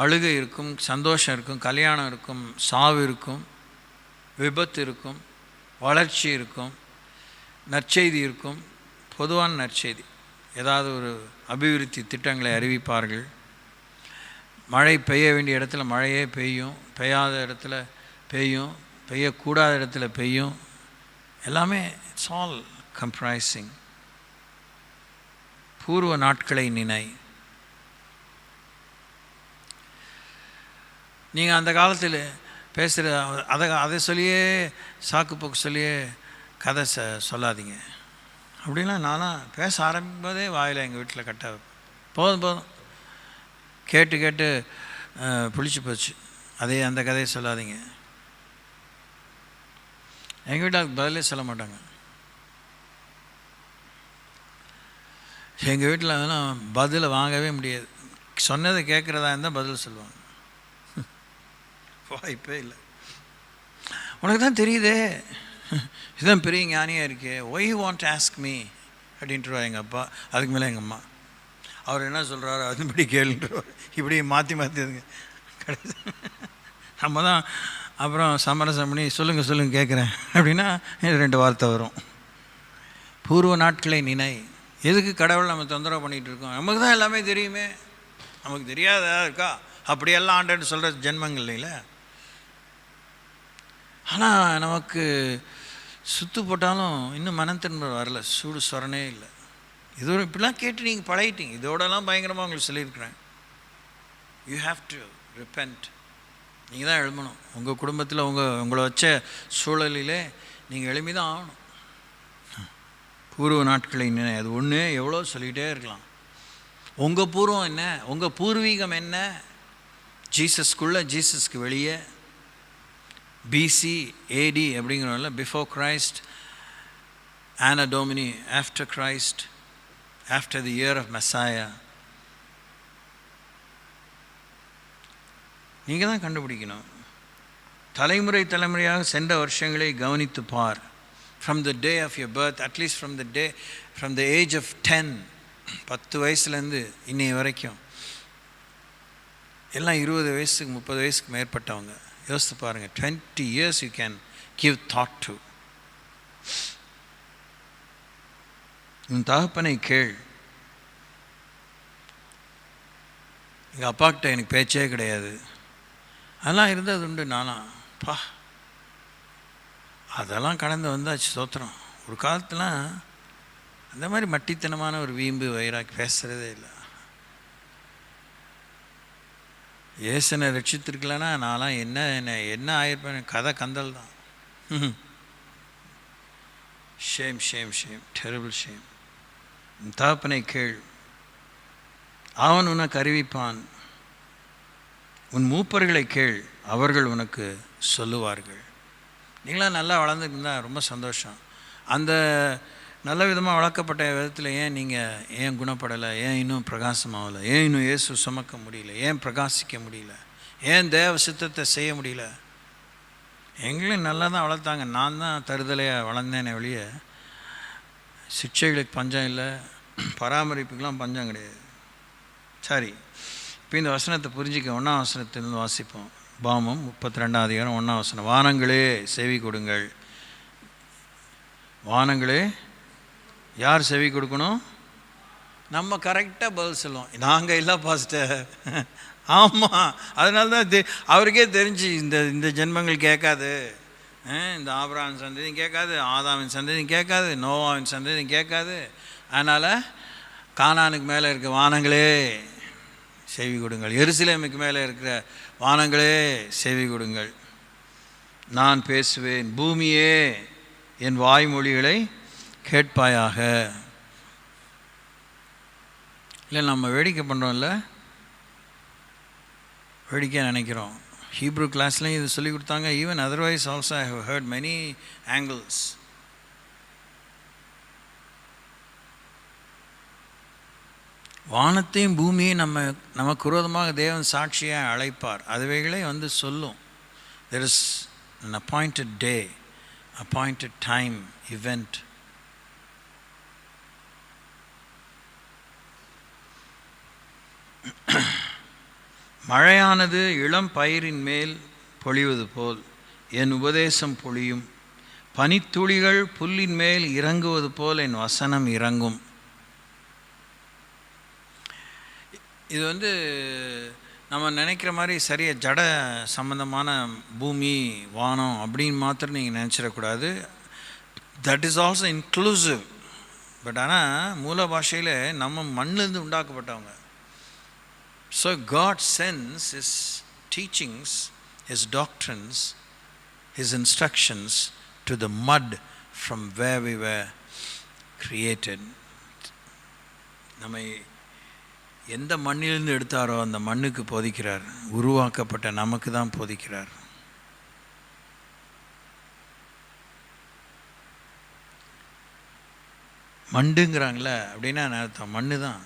அழுகை இருக்கும், சந்தோஷம் இருக்கும், கல்யாணம் இருக்கும், சாவு இருக்கும், விபத்து இருக்கும், வளர்ச்சி இருக்கும், நற்செய்தி இருக்கும். பொதுவான நற்செய்தி, ஏதாவது ஒரு அபிவிருத்தி திட்டங்களை அறிவிப்பார்கள். மழை பெய்ய வேண்டிய இடத்துல மழையே பெய்யும், பெய்யாத இடத்துல பெய்யும், பெய்யக்கூடாத இடத்துல பெய்யும். எல்லாமே இட்ஸ் ஆல் கம்ப்ரைசிங். பூர்வ நாட்களை நினை. நீங்கள் அந்த காலத்தில் பேசுகிற அதை சொல்லியே சாக்கு போக்கு சொல்லியே கதை சொல்லாதீங்க. அப்படின்லாம் நானும் பேச ஆரம்பிப்பதே வாயில் எங்கள் வீட்டில் கட்ட போதும் கேட்டு புளிச்சு போச்சு. அந்த கதையை சொல்லாதீங்க. எங்கள் வீட்டில் அதுக்கு பதிலே சொல்ல மாட்டாங்க. எங்கள் வீட்டில் அதெல்லாம் பதிலை வாங்கவே முடியாது. சொன்னதை கேட்குறதா இருந்தால் பதில் சொல்லுவாங்க. வாய்ப்பே இல்லை. உனக்கு தான் தெரியுதே, இதுதான் பெரிய ஞானியாக இருக்கே, why you want ask me அப்படின்ட்டுருவா எங்கள் அப்பா. அதுக்கு மேலே எங்கள் அம்மா, அவர் என்ன சொல்கிறாரோ அதுபடி கேளுன்றவர். இப்படி மாற்றிதுங்க. கடைசி நம்ம தான் அப்புறம் சமரசம் பண்ணி சொல்லுங்கள் கேட்குறேன் அப்படின்னா 2 வார்த்தை வரும். பூர்வ நாட்களை நினை. எதுக்கு கடவுள் நம்ம தொந்தரவு பண்ணிகிட்டு இருக்கோம்? நமக்கு தான் எல்லாமே தெரியுமே, நமக்கு தெரியாதா இருக்கா? அப்படியெல்லாம் ஆண்டன்னு சொல்கிற ஜென்மங்கள் இல்லை. ஆனால் நமக்கு சுற்று போட்டாலும் இன்னும் மனத்தின்பு வரல, சூடு சொரணே இல்லை. இது ஒரு இப்படிலாம் கேட்டு நீங்கள் பழகிட்டீங்க. இதோடலாம் பயங்கரமாக உங்களுக்கு சொல்லியிருக்கிறேன். You have to repent. நீங்கள் தான் எழுமணும். உங்கள் குடும்பத்தில் உங்களை வச்ச சூழலிலே நீங்கள் எழுப்பி தான் ஆகணும். பூர்வ நாட்களை நினை. அது ஒன்று எவ்வளோ சொல்லிகிட்டே இருக்கலாம். உங்கள் பூர்வம் என்ன, உங்கள் பூர்வீகம் என்ன? ஜீசஸ்க்கு வெளியே பிசி ஏடி அப்படிங்கிறோம்ல, பிஃபோர் கிரைஸ்ட், ஆனா domini after Christ, after the year of messiah. நீங்கள் தான் கண்டுபிடிக்கணும். தலைமுறையாக சென்ற வருஷங்களை கவனித்து பார். From the day of your birth, at least from the age of 10, 10 வயசுலேருந்து இன்னைய வரைக்கும் எல்லாம் 20 வயசுக்கு 30 வயசுக்கு மேற்பட்டவங்க. யோசித்து பாருங்கள். 20 years you can give thought to. உன் தகப்பனை கேள். எங்கள் அப்பாக்கிட்ட எனக்கு பேச்சே கிடையாது, அதெல்லாம் இருந்தது உண்டு. நானா அதெல்லாம் கடந்து வந்தாச்சு. ஸ்தோத்திரம். ஒரு காலத்தில் அந்த மாதிரி மட்டித்தனமான ஒரு வீம்பு வயிறாக்கி பேசுகிறதே இல்லை. ஏசனை ரட்சித்திருக்கலன்னா நான்லாம் என்ன ஆயிருப்பேன்? கதை கந்தல் தான். Shame shame shame, terrible shame. தகப்பனை கேள், அவன் உனக்கு அறிவிப்பான். உன் மூப்பர்களை கேள், அவர்கள் உனக்கு சொல்லுவார்கள். நீங்களாம் நல்லா வளர்ந்துருந்தா ரொம்ப சந்தோஷம். அந்த நல்ல விதமாக வளர்க்கப்பட்ட விதத்தில் ஏன் குணப்படலை? ஏன் இன்னும் பிரகாசமாகலை? ஏன் இன்னும் இயேசு சுமக்க முடியல? ஏன் பிரகாசிக்க முடியல? ஏன் தேவ சித்தத்தை செய்ய முடியல? எங்களையும் நல்லா தான் வளர்த்தாங்க. நான் தான் தருதலையாக வளர்ந்தேனே வெளியே. சிக்ஷைகளுக்கு பஞ்சம் இல்லை, பராமரிப்புக்கெலாம் பஞ்சம் கிடையாது. சரி, இப்போ இந்த வசனத்தை புரிஞ்சிக்க 1ஆம் வசனத்திலிருந்து வாசிப்போம். பாமம் 32ஆம் அதிகாரம் 1ஆம் வசனம். வானங்களே செவி கொடுங்கள். வானங்களே, யார் செவி கொடுக்கணும்? நம்ம கரெக்டாக பதில் சொல்லுவோம், நாங்கள் இல்லை பாஸ்டர். ஆமாம், அதனால தான் அவருக்கே தெரிஞ்சு இந்த ஜென்மங்கள் கேட்காது, இந்த ஆபிரகாம் சந்ததியும் கேட்காது, ஆதாமின் சந்ததியும் கேட்காது, நோவாவின் சந்ததியும் கேட்காது. அதனால் கானானுக்கு மேலே இருக்க வானங்களே செவி கொடுங்கள், எருசலேமுக்கு மேலே இருக்கிற வானங்களே செவி கொடுங்கள், நான் பேசுவேன், பூமியே என் வாய்மொழிகளை கேட்பாயாக. இல்லை நம்ம வேடிக்கை பண்ணுறோம்ல, வேடிக்கை நினைக்கிறோம். ஹீப்ரூ கிளாஸ்லையும் இது சொல்லி கொடுத்தாங்க. Even otherwise also I have heard many angles. வானத்தையும் பூமியையும் நமக்கு விரோதமாக தேவன் சாட்சியாக அழைப்பார். அதுவைகளே வந்து சொல்லும். There is an appointed day, appointed time, event. மழையானது இளம் பயிரின் மேல் பொழிவது போல் என் உபதேசம் பொழியும், பனித்துளிகள் புல்லின் மேல் இறங்குவது போல் என் வசனம் இறங்கும். இது வந்து நம்ம நினைக்கிற மாதிரி சரியாக ஜட சம்பந்தமான பூமி வானம் அப்படின்னு மாத்திரம் நீங்கள் நினச்சிடக்கூடாது. That is also inclusive. But ஆனால் மூல பாஷையில் நம்ம மண்ணிலேருந்து உண்டாக்கப்பட்டவங்க. So God sends His teachings, His doctrines, His instructions to the mud from where we were created. நம்மை எந்த மண்ணிலிருந்து எடுத்தாரோ அந்த மண்ணுக்கு போதிக்கிறார். உருவாக்கப்பட்ட நமக்கு தான் போதிக்கிறார். மண்டுங்கிறாங்களே அப்படின்னா அர்த்தம் மண்ணு தான்.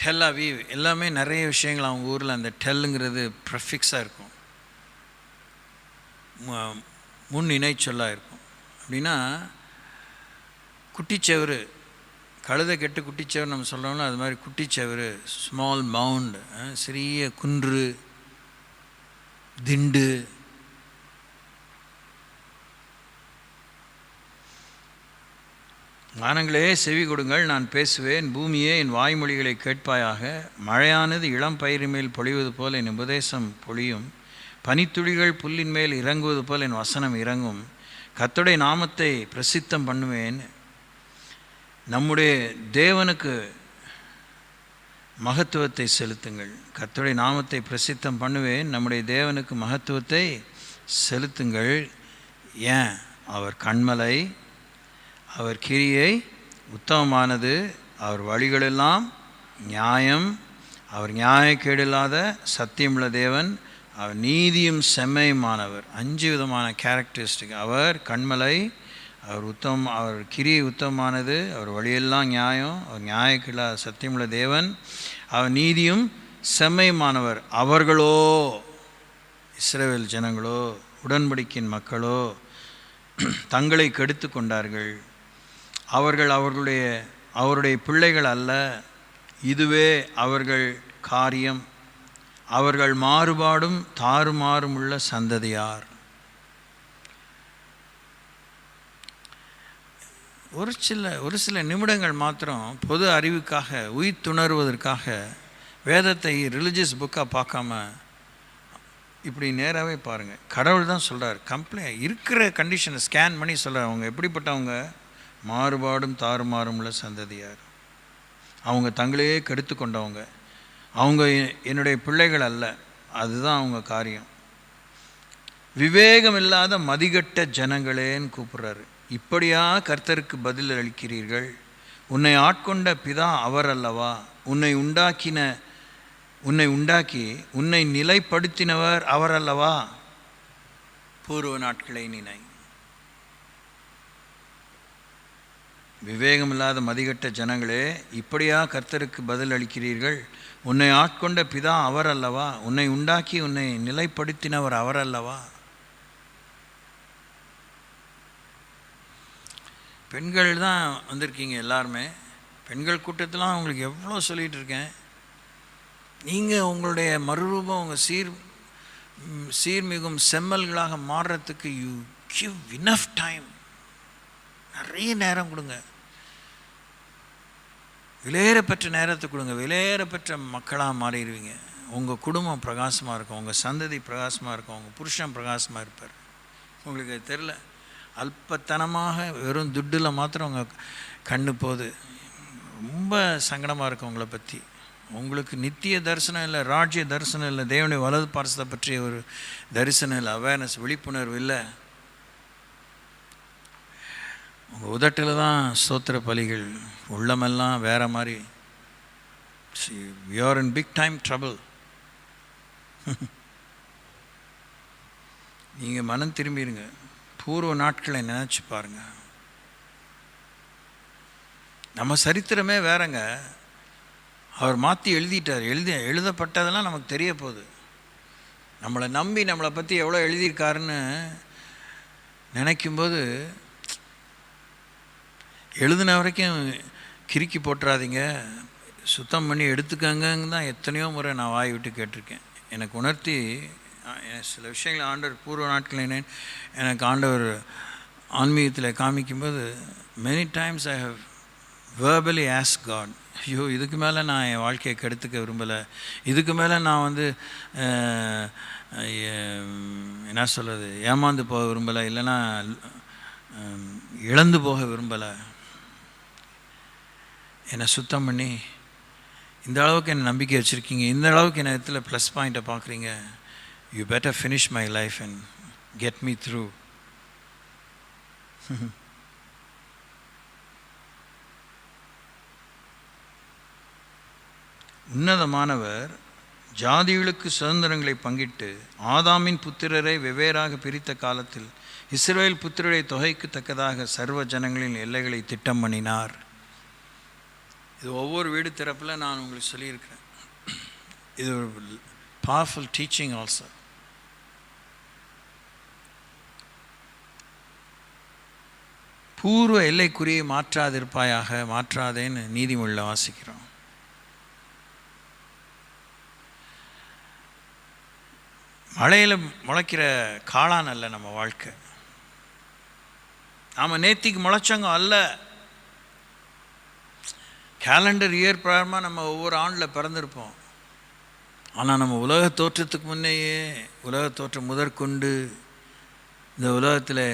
டெல் அவீவ் எல்லாமே நிறைய விஷயங்கள் அவங்க ஊரில் அந்த டெல்லுங்கிறது ப்ரெஃபிக்ஸாக இருக்கும், முன் இணைச்சொல்லாக இருக்கும். அப்படின்னா குட்டிச்செவரு, கழுதை கெட்டு குட்டிச்செவரு நம்ம சொல்கிறோம்ல, அது மாதிரி குட்டிச்செவரு, ஸ்மால் மவுண்டு, சிறிய குன்று, திண்டு. வானங்களே செவி கொடுங்கள், நான் பேசுவேன், பூமியே என் வாய்மொழிகளை கேட்பாயாக. மழையானது இளம் பயிர் மேல் பொழிவது போல் என் உபதேசம் பொழியும், பனித்துளிகள் புல்லின் மேல் இறங்குவது போல் என் வசனம் இறங்கும். கர்த்தருடைய நாமத்தை பிரசித்தம் பண்ணுவேன். நம்முடைய தேவனுக்கு மகத்துவத்தை செலுத்துங்கள். கர்த்தருடைய நாமத்தை பிரசித்தம் பண்ணுவேன், நம்முடைய தேவனுக்கு மகத்துவத்தை செலுத்துங்கள். ஏன்? அவர் கன்மலை, அவர் கிரியை உத்தமமானது, அவர் வழிகளெல்லாம் நியாயம், அவர் நியாயக்கேடில்லாத சத்தியமுள்ள தேவன், அவர் நீதியும் செம்மையுமானவர். 5 விதமான கேரக்டரிஸ்டிக். அவர் கன்மலை, அவர் கிரியை உத்தமமானது, அவர் வழியெல்லாம் நியாயம், அவர் நியாயக்கேடில்லாத சத்தியமுள்ள தேவன், அவர் நீதியும் செம்மையுமானவர். அவர்களோ, இஸ்ரவேல் ஜனங்களோ, உடன்படிக்கையின் மக்களோ தங்களை கெடுத்து கொண்டார்கள். அவர்கள் அவருடைய பிள்ளைகள் அல்ல, இதுவே அவர்கள் காரியம். அவர்கள் மாறுபாடும் தாறுமாறும் உள்ள சந்ததியார். ஒரு சில நிமிடங்கள் மாத்திரம் பொது அறிவுக்காக, உயிர்த்துணர்வதற்காக வேதத்தை ரிலிஜியஸ் புக்காக பார்க்காம இப்படி நேராகவே பாருங்கள். கடவுள் தான் சொல்கிறார், இருக்கிற கண்டிஷனை ஸ்கேன் பண்ணி சொல்கிறார். அவங்க எப்படிப்பட்டவங்க? மாறுபாடும் தாறுமாறும் உள்ள சந்ததியார். அவங்க தங்களையே கெடுத்து கொண்டவங்க. அவங்க என்னுடைய பிள்ளைகள் அல்ல, அதுதான் அவங்க காரியம். விவேகம் இல்லாத மதிகட்ட ஜனங்களேன்னு கூப்பிட்றாரு. இப்படியா கர்த்தருக்கு பதில் அளிக்கிறீர்கள்? உன்னை ஆட்கொண்ட பிதா அவர் அல்லவா? உன்னை உண்டாக்கி உன்னை நிலைப்படுத்தினவர் அவர் அல்லவா? பூர்வ நாட்களை நினை. விவேகமில்லாத மதிகட்ட ஜனங்களே, இப்படியா கர்த்தருக்கு பதில் அளிக்கிறீர்கள்? உன்னை ஆட்கொண்ட பிதா அவர் அல்லவா? உன்னை உண்டாக்கி உன்னை நிலைப்படுத்தினவர் அவர் அல்லவா? பெண்கள் தான் வந்திருக்கீங்க எல்லாருமே. பெண்கள் கூட்டத்திலாம் உங்களுக்கு எவ்வளோ சொல்லிகிட்டு இருக்கேன். நீங்கள் உங்களுடைய மறுரூபம், உங்கள் சீர்மிகும் செம்மல்களாக மாறுறதுக்கு யூ கிவ் இனஃப் டைம். நிறைய நேரம் கொடுங்க. விலையேறப்பெற்ற நேரத்தை கொடுங்க, விலையேறப்பெற்ற மக்களாக மாறிடுவீங்க. உங்கள் குடும்பம் பிரகாசமாக இருக்கும், உங்கள் சந்ததி பிரகாசமாக இருக்கும், உங்கள் புருஷன் பிரகாசமாக இருப்பார். உங்களுக்கு தெரில, அல்பத்தனமாக வெறும் துட்டில் மாத்திரம் உங்கள் கண்ணு போகுது. ரொம்ப சங்கடமாக இருக்கும் உங்களை பற்றி. உங்களுக்கு நித்திய தரிசனம் இல்லை, ராஜ்ய தரிசனம் இல்லை, தேவனுடைய வலது பார்சத்தை பற்றிய ஒரு தரிசனம் இல்லை, அவேர்னஸ், விழிப்புணர்வு இல்லை. உங்கள் உதட்டில் தான் ஸ்தோத்திர பலிகள், உள்ளமெல்லாம் வேறு மாதிரி. You are in big time trouble. நீங்கள் மனம் திரும்பிடுங்க, பூர்வ நாட்களை நினச்சி பாருங்கள். நம்ம சரித்திரமே வேறங்க. அவர் மாற்றி எழுதிட்டார். எழுதப்பட்டதெல்லாம் நமக்கு தெரிய போகுது. நம்மளை நம்பி நம்மளை பற்றி எவ்வளோ எழுதியிருக்காருன்னு நினைக்கும்போது, எழுதின வரைக்கும் கிறுக்கி போட்டுறாதீங்க, சுத்தம் பண்ணி எடுத்துக்கங்கன்னு தான் எத்தனையோ முறை நான் வாய் விட்டு கேட்டிருக்கேன். எனக்கு உணர்த்தி சில விஷயங்கள் ஆண்டவர் பூர்வ நாட்களில் எனக்கு ஆண்டவர் ஆன்மீகத்தில் காமிக்கும்போது, many times I have verbally ask God, ஐயோ இதுக்கு மேலே நான் என் வாழ்க்கையை கெடுத்துக்க விரும்பலை, இதுக்கு மேலே நான் என்ன சொல்கிறது, ஏமாந்து போக விரும்பலை, இல்லைன்னா இழந்து போக விரும்பலை. என்னை சுத்தம் பண்ணி இந்த அளவுக்கு என்னை நம்பிக்கை வச்சுருக்கீங்க, இந்த அளவுக்கு என்ன இடத்துல ப்ளஸ் பாயிண்ட்டை பார்க்குறீங்க, you better finish my life and get me through. உன்னதமானவர் ஜாதிகளுக்கு சுதந்திரங்களை பங்கிட்டு ஆதாமின் புத்திரரை வெவ்வேறாக பிரித்த காலத்தில் இஸ்ரவேல் புத்திரருடைய தொகைக்கு தக்கதாக சர்வ ஜனங்களின் எல்லைகளை திட்டம் பண்ணினார். இது ஒவ்வொரு வீடு திறப்பில் நான் உங்களுக்கு சொல்லியிருக்கிறேன். இது ஒரு பவர்ஃபுல் டீச்சிங் ஆல்சோ. பூர்வ எல்லைக்குறியை மாற்றாதிருப்பாயாக, மாற்றாதேன்னு நீதிமொழியில் வாசிக்கிறோம். மழையில் முளைக்கிற காளான் அல்ல நம்ம வாழ்க்கை. நாம் நேத்திக்கு முளைச்சவங்க அல்ல. கேலண்டர் இயர் பிரகாரமாக நம்ம ஒவ்வொரு ஆண்டில் பிறந்திருப்போம். ஆனால் நம்ம உலக தோற்றத்துக்கு முன்னையே, உலக தோற்றம் முதற்கொண்டு இந்த உலகத்தில்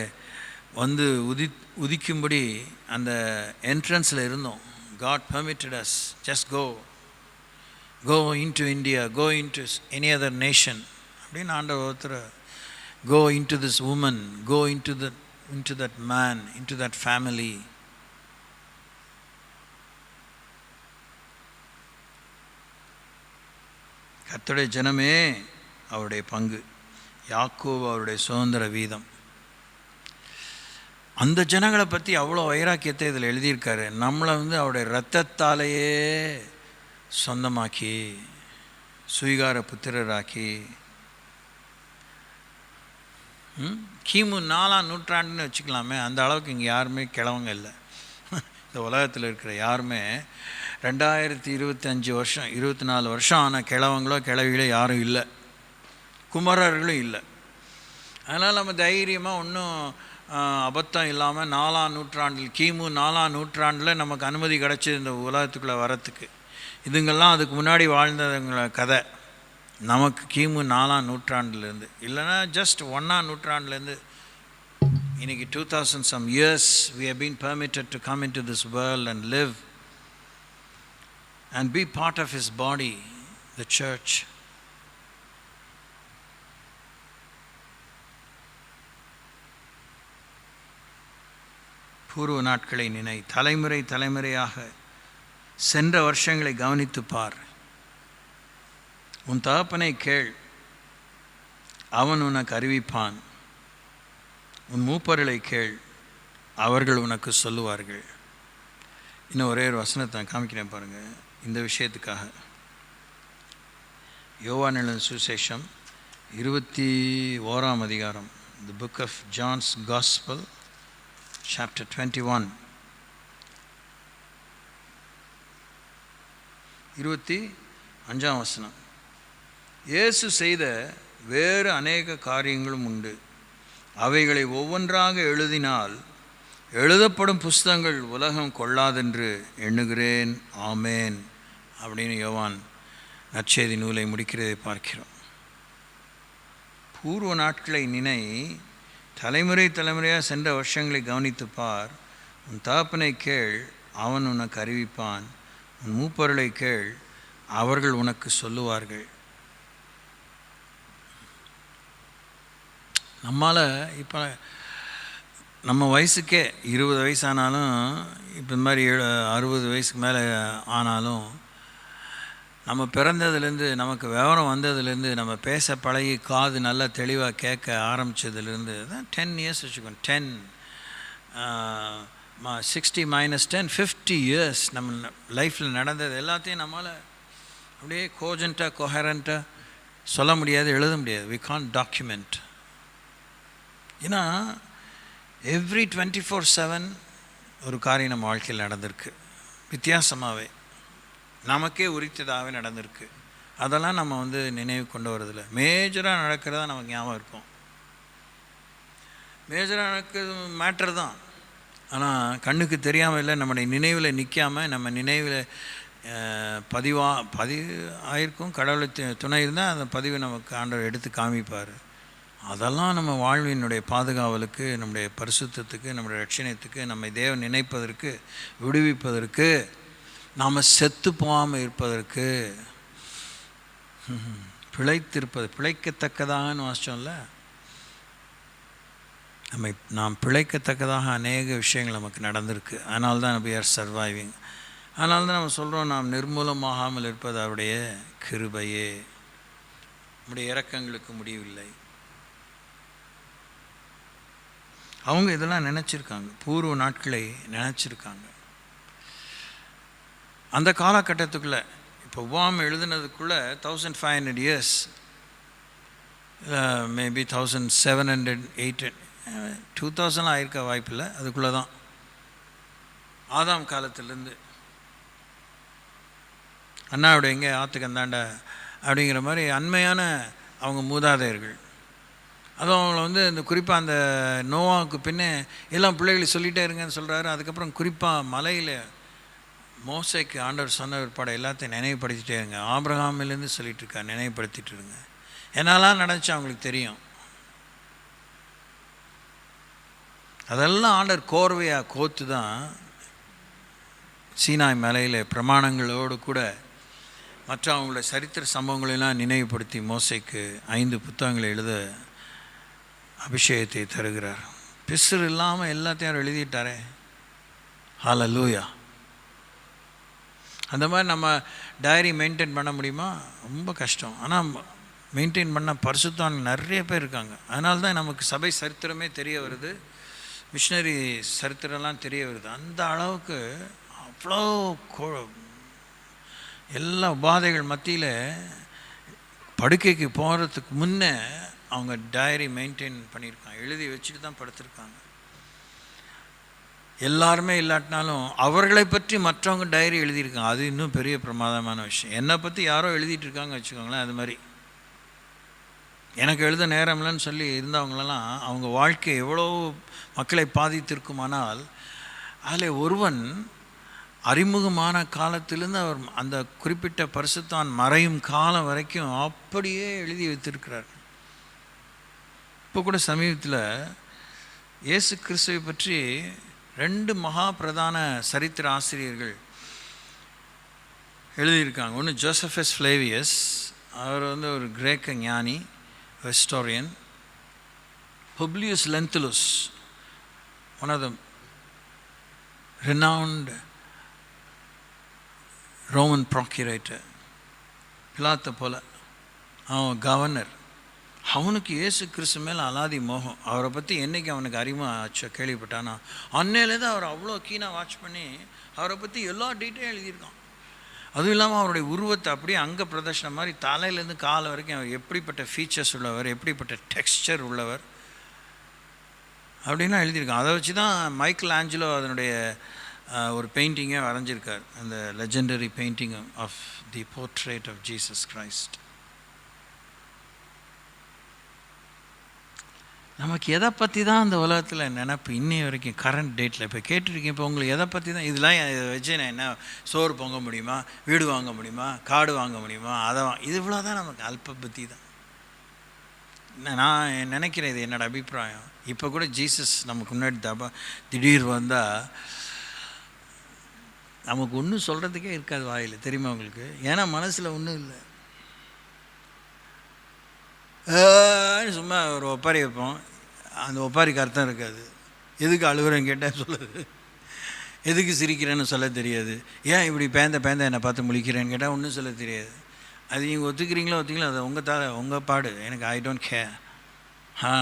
வந்து உதிக்கும்படி அந்த என்ட்ரன்ஸில் இருந்தோம். God permitted us, just go into India, go into any other nation அப்படின்னு ஆண்டவர் ஒருத்தர், go into this woman, go into that man, into that family. கர்த்தருடைய ஜனமே அவருடைய பங்கு, யாக்கோபு அவருடைய சுதந்திர வீதம். அந்த ஜனங்களை பற்றி அவ்வளோ வைராக்கியத்தை இதில் எழுதியிருக்காரு. நம்மளை அவருடைய இரத்தத்தாலேயே சொந்தமாக்கி சுவீகார புத்திரராக்கி, கிமு 4ஆம் நூற்றாண்டுன்னு வச்சுக்கலாமே, அந்த அளவுக்கு இங்கே யாருமே கிழவங்க இல்லை. இந்த உலகத்தில் இருக்கிற யாருமே 2025 வருஷம் 24 வருஷம் ஆன கிழவங்களோ கிழவிகளோ யாரும் இல்லை, குமரர்களும் இல்லை. அதனால் நம்ம தைரியமாக ஒன்றும் அபத்தம் இல்லாமல் 4ஆம் நூற்றாண்டில், கிமு 4ஆம் நூற்றாண்டில் நமக்கு அனுமதி கிடச்சி இந்த உலகத்துக்குள்ளே வரத்துக்கு. இதுங்கெல்லாம் அதுக்கு முன்னாடி வாழ்ந்ததுங்கள கதை. நமக்கு கிமு 4ஆம் நூற்றாண்டுலேருந்து, இல்லைன்னா ஜஸ்ட் 1ஆம் நூற்றாண்டுலேருந்து இன்றைக்கி 2000 some years we have been permitted to come into this world and live and be part of his body, the church. பூர்வ நாட்களை நினை, தலைமுறை தலைமுறையாக சென்ற வருஷங்களை கவனித்து பார். உன் தகப்பனை கேள், அவன் உனக்கு அறிவிப்பான். உன் மூப்பர்களை கேள், அவர்கள் உனக்கு சொல்லுவார்கள். இன்னும் ஒரே ஒரு வசனத்தை காமிக்கிறேன் பாருங்கள் இந்த விஷயத்துக்காக. யோவான் எழுதின சுவிசேஷம் 21ஆம் அதிகாரம், the book of John's Gospel, chapter 21, 25ஆம் வசனம். இயேசு செய்த வேறு அநேக காரியங்களும் உண்டு, அவைகளை ஒவ்வொன்றாக எழுதினால் எழுதப்படும் புஸ்தகங்கள் உலகம் கொள்ளாதென்று எண்ணுகிறேன். ஆமேன் அப்படின்னு யோவான் நற்செய்தி நூலை முடிக்கிறதை பார்க்கிறோம். பூர்வ நாட்களை நினை, தலைமுறை தலைமுறையாக சென்ற வருஷங்களை கவனித்து பார். உன் தகப்பனை கேள், அவன் உனக்கு அறிவிப்பான். உன் மூப்பொருளை கேள், அவர்கள் உனக்கு சொல்லுவார்கள். நம்மால் இப்போ நம்ம வயசுக்கே 20 வயசானாலும், இப்போ இந்த மாதிரி 60 வயசுக்கு மேலே ஆனாலும், நம்ம பிறந்ததுலேருந்து நமக்கு விவரம் வந்ததுலேருந்து நம்ம பேச பழகி காது நல்லா தெளிவாக கேட்க ஆரம்பித்ததுலேருந்து தான் 10 இயர்ஸ் வச்சுக்கோங்க. 10 60 - 10 50 இயர்ஸ் நம்ம லைஃப்பில் நடந்தது எல்லாத்தையும் நம்மளால் அப்படியே கோஜென்ட்டாக கொஹரண்ட்டாக சொல்ல முடியாது, எழுத முடியாது. We can't document. ஏன்னா எவ்ரி 24/7 ஒரு காரியம் நம்ம வாழ்க்கையில் நடந்திருக்கு. வித்தியாசமாகவே நமக்கே உரித்ததாகவே நடந்திருக்கு. அதெல்லாம் நம்ம நினைவு கொண்டு வரதில்லை. மேஜராக நடக்கிறதா நமக்கு ஞாபகம் இருக்கும். மேஜராக நடக்கிறது மேட்ரு தான். ஆனால் கண்ணுக்கு தெரியாமல் இல்லை, நம்முடைய நினைவில் நிற்காமல், நம்ம நினைவில் பதிவு ஆயிருக்கும். கடவுளை துணை இருந்தால் அந்த பதிவை நமக்கு ஆண்டவர் எடுத்து காமிப்பார். அதெல்லாம் நம்ம வாழ்வினுடைய பாதுகாவலுக்கு, நம்முடைய பரிசுத்தத்துக்கு, நம்முடைய ரட்சணத்துக்கு, நம்மை தேவன் நினைப்பதற்கு, விடுவிப்பதற்கு, நாம் செத்து போகாமல் இருப்பதற்கு, பிழைக்கத்தக்கதாகன்னு வாசித்தோம்ல, நாம் பிழைக்கத்தக்கதாக அநேக விஷயங்கள் நமக்கு நடந்திருக்கு. அதனால தான் we are surviving. அதனால தான் நம்ம சொல்கிறோம், நாம் நிர்மூலமாகாமல் இருப்பது அவருடைய கிருபையே, நம்முடைய இரக்கங்களுக்கு முடிவில்லை. அவங்க இதெல்லாம் நினச்சிருக்காங்க, பூர்வ நாட்களை நினச்சிருக்காங்க. அந்த காலகட்டத்துக்குள்ளே, இப்போ உபாகம் எழுதுனதுக்குள்ளே 1500 இயர்ஸ், மேபி 1700, 800, 2000 ஆயிருக்க வாய்ப்பில்லை. அதுக்குள்ளே தான் ஆதாம் காலத்திலேருந்து அண்ணாவோட எங்கே ஆற்றுக்கு அந்தாண்ட அப்படிங்கிற மாதிரி அண்மையான அவங்க மூதாதையர்கள். அதுவும் அவங்கள இந்த குறிப்பாக அந்த நோவாவுக்கு பின்னே எல்லாம் பிள்ளைகளை சொல்லிகிட்டே இருங்கன்னு சொல்கிறாரு. அதுக்கப்புறம் குறிப்பாக மலையில் மோசைக்கு ஆண்டவர் சொன்ன பிற்பாடு எல்லாத்தையும் நினைவுபடுத்திட்டே இருங்க. ஆபிரகாமிலேருந்து சொல்லிகிட்டு இருக்கா, நினைவுபடுத்திட்டு இருங்க. என்னெல்லாம் நடந்துச்சு அவங்களுக்கு தெரியும். அதெல்லாம் ஆண்டவர் கோர்வையாக கோத்து தான் சீனாய் மலையில் பிரமாணங்களோடு கூட மற்ற அவங்களோட சரித்திர சம்பவங்களெல்லாம் நினைவுபடுத்தி மோசைக்கு 5 புத்தகங்களை எழுத அபிஷேகத்தை தருகிறார். பிசுறு இல்லாமல் எல்லாத்தையும் அவர் எழுதிட்டாரே. ஹல்லேலூயா. அந்த மாதிரி நம்ம டைரி மெயின்டைன் பண்ண முடியுமா? ரொம்ப கஷ்டம். ஆனால் மெயின்டைன் பண்ண பரிசுத்தவான் நிறைய பேர் இருக்காங்க. அதனால தான் நமக்கு சபை சரித்திரமே தெரிய வருது, மிஷினரி சரித்திரம்லாம் தெரிய வருது. அந்த அளவுக்கு அவ்வளோ எல்லா உபாதைகள் மத்தியில் படுக்கைக்கு போகிறதுக்கு முன்னே அவங்க டைரி மெயின்டைன் பண்ணியிருக்காங்க, எழுதி வச்சுட்டு தான் படுத்திருக்காங்க. எல்லாருமே இல்லாட்டினாலும் அவர்களை பற்றி மற்றவங்க டைரி எழுதியிருக்காங்க. அது இன்னும் பெரிய பிரமாதமான விஷயம். என்னை பற்றி யாரோ எழுதிட்டு இருக்காங்க வச்சுக்கோங்களேன். அது மாதிரி எனக்கு எழுத நேரம் இல்லைன்னு சொல்லி இருந்தவங்களெல்லாம் அவங்க வாழ்க்கை எவ்வளோ மக்களை பாதித்திருக்குமானால், அதில் ஒருவன் அறிமுகமான காலத்திலேருந்து அவர் அந்த குறிப்பிட்ட பரிசுத்தான் மறையும் காலம் வரைக்கும் அப்படியே எழுதி வைத்திருக்கிறார். இப்போ கூட சமீபத்தில் இயேசு கிறிஸ்துவை பற்றி 2 மகா பிரதான சரித்திர ஆசிரியர்கள் எழுதியிருக்காங்க. ஒன்று ஜோசஃபஸ் ஃப்ளேவியஸ், அவர் ஒரு கிரேக்க ஞானி, historian. Publius Lentulus, one of the renowned Roman procurator, பிலாத்தை போல அவன் கவர்னர். அவனுக்கு இயேசு கிறிஸ்து மேலே அலாதி மோகம். அவரை பற்றி என்றைக்கு அவனுக்கு அறிமுகம் ஆச்சோ கேள்விப்பட்டானா, அன்னையிலேருந்து அவர் அவ்வளோ கீனாக வாட்ச் பண்ணி அவரை பற்றி எல்லா டீட்டெயிலும் எழுதியிருக்கான். அதுவும் இல்லாமல் அவருடைய உருவத்தை அப்படியே அங்கே பிரதர்ஷனம் மாதிரி தலையிலேருந்து கால் வரைக்கும் அவர் எப்படிப்பட்ட ஃபீச்சர்ஸ் உள்ளவர், எப்படிப்பட்ட டெக்ஸ்சர் உள்ளவர் அப்படின்னா எழுதியிருக்கான். அதை வச்சு தான் மைக்கேல் ஆஞ்சலோ அதனுடைய ஒரு பெயிண்டிங்கை வரைஞ்சிருக்கார், அந்த legendary painting of the portrait of Jesus Christ. நமக்கு எதை பற்றி தான் அந்த உலகத்தில் நினப்பு இன்னைய வரைக்கும் கரண்ட் டேட்டில் இப்போ கேட்டிருக்கேன். இப்போ உங்களுக்கு எதை பற்றி தான் இதெல்லாம் இதை வச்சு நான் என்ன சோறு பொங்க முடியுமா, வீடு வாங்க முடியுமா, காடு வாங்க முடியுமா, அதை இது இவ்வளோ தான் நமக்கு அல்ப புத்தி தான். நான் நினைக்கிறேன், இது என்னோடய அபிப்பிராயம். இப்போ கூட ஜீசஸ் நமக்கு முன்னாடி திடீர் வந்தால் நமக்கு ஒன்றும் சொல்கிறதுக்கே இருக்காது வாயில், தெரியுமா உங்களுக்கு? ஏன்னா மனசில் ஒன்றும் இல்லை. சும்மா ஒரு ஒப்பாரி வைப்போம், அந்த ஒப்பாரிக்கு அர்த்தம் இருக்காது. எதுக்கு அழுகுறேன்னு கேட்டால் சொல்லுது, எதுக்கு சிரிக்கிறேன்னு சொல்ல தெரியாது, ஏன் இப்படி பேந்த என்னை பார்த்து முழிக்கிறேன்னு கேட்டால் ஒன்றும் சொல்ல தெரியாது. அது நீங்கள் ஒத்துக்கிறீங்களோ அது உங்கள் பாடு, எனக்கு ஐ டோன்ட் கேர்.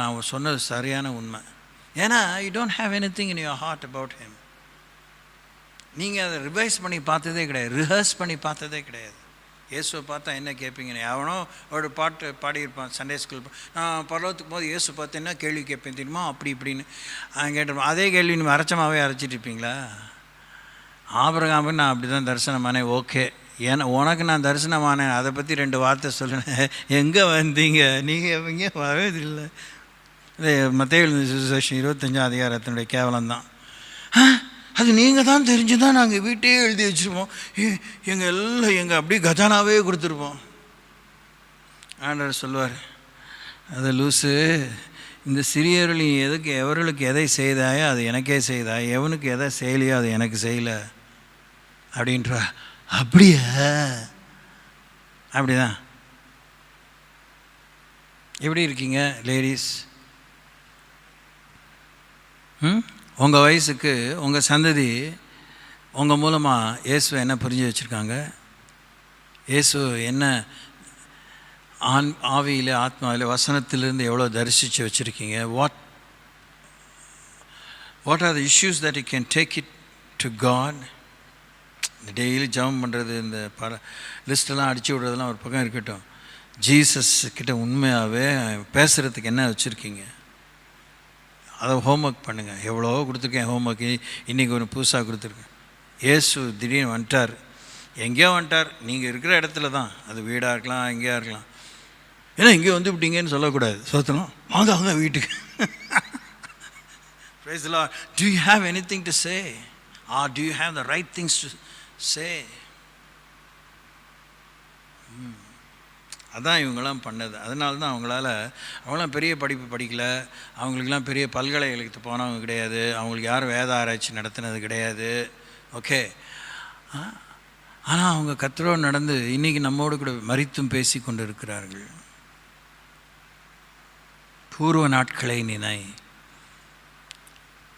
அவன் சொன்னது சரியான உண்மை. ஏன்னா you don't have any thing in your heart about him. நீங்கள் அதை ரிவைஸ் பண்ணி பார்த்ததே கிடையாது, ரிஹர்ஸ் பண்ணி பார்த்ததே கிடையாது. இயேசுவை பார்த்தா என்ன கேட்பீங்கன்னு எவனோ ஒரு பாட்டு பாடியிருப்பான் சண்டே ஸ்கூல். நான் பரலோகத்துக்கு போது இயேசு பார்த்து என்ன கேள்வி கேட்பேன் தெரியுமா, அப்படி இப்படின்னு கேட்டிருப்போம். அதே கேள்வி நீங்கள் அரைச்சமாகவே அரைச்சிட்டு இருப்பீங்களா? ஆபிரகாமுக்கு நான் அப்படி தான் தரிசனமானேன், ஓகே. ஏன்னா உனக்கு நான் தரிசனமானேன், அதை பற்றி 2 வார்த்தை சொல்லுனேன். எங்கே வந்தீங்க நீங்கள்? எங்கே வரவே இல்லை. இது மத்தேயு சுவிசேஷம் 25ஆம் அதிகாரத்தினுடைய கேவலம்தான். அது நீங்கள் தான் தெரிஞ்சு தான் நாங்கள் வீட்டே எழுதி வச்சுருப்போம், எங்கள் அப்படியே கஜானாவே கொடுத்துருப்போம். ஆண்டவர் சொல்லுவார், அது லூஸு, இந்த சிறியவர்கள் நீ எவர்களுக்கு எதை செய்தாயோ அது எனக்கே செய்தாய், எவனுக்கு எதை செய்யலையோ அது எனக்கு செய்யலை அப்படின்றா. அப்படியா? அப்படிதான். எப்படி இருக்கீங்க லேடிஸ்? உங்கள் வயசுக்கு உங்கள் சந்ததி உங்கள் மூலமாக இயேசுவை என்ன புரிஞ்சு வச்சுருக்காங்க? இயேசு என்ன ஆவியில் ஆத்மாவில் வசனத்திலிருந்து எவ்வளோ தரிசித்து வச்சுருக்கீங்க? What are the issues that you can take it to God? Daily ஜெபம் பண்ணுறது, இந்த லிஸ்ட்டெல்லாம் அடித்து விடுறதெல்லாம் ஒரு பக்கம் இருக்கட்டும். ஜீசஸ் கிட்ட உண்மையாகவே பேசுகிறதுக்கு என்ன வச்சுருக்கீங்க? அதை ஹோம்ஒர்க் பண்ணுங்கள். எவ்வளோ கொடுத்துருக்கேன் ஹோம்ஒர்க்கு, இன்றைக்கி ஒன்று புதுசாக கொடுத்துருக்கேன். இயேசு திடீர்னு வந்துட்டார், எங்கேயோ வந்துட்டார், நீங்கள் இருக்கிற இடத்துல தான், அது வீடாக இருக்கலாம், எங்கேயா இருக்கலாம். ஏன்னா இங்கே வந்து விட்டீங்கன்னு சொல்லக்கூடாது, சொத்தணும் வாங்க வீட்டுக்கு. Praise the Lord. Do you have anything to say? Or do you have the right things to say? அதான் இவங்களாம் பண்ணது. அதனால தான் அவங்களாம் பெரிய படிப்பு படிக்கலை, அவங்களுக்கெல்லாம் பெரிய பல்கலைக்கழகத்துக்கு போனவங்க கிடையாது, அவங்களுக்கு யாரும் வேத ஆராய்ச்சி நடத்தினது கிடையாது. ஓகே, ஆனால் அவங்க கர்த்தரோடு நடந்து இன்றைக்கி நம்மோடு கூட மரித்தும் பேசி கொண்டு இருக்கிறார்கள். பூர்வ நாட்களை நினை,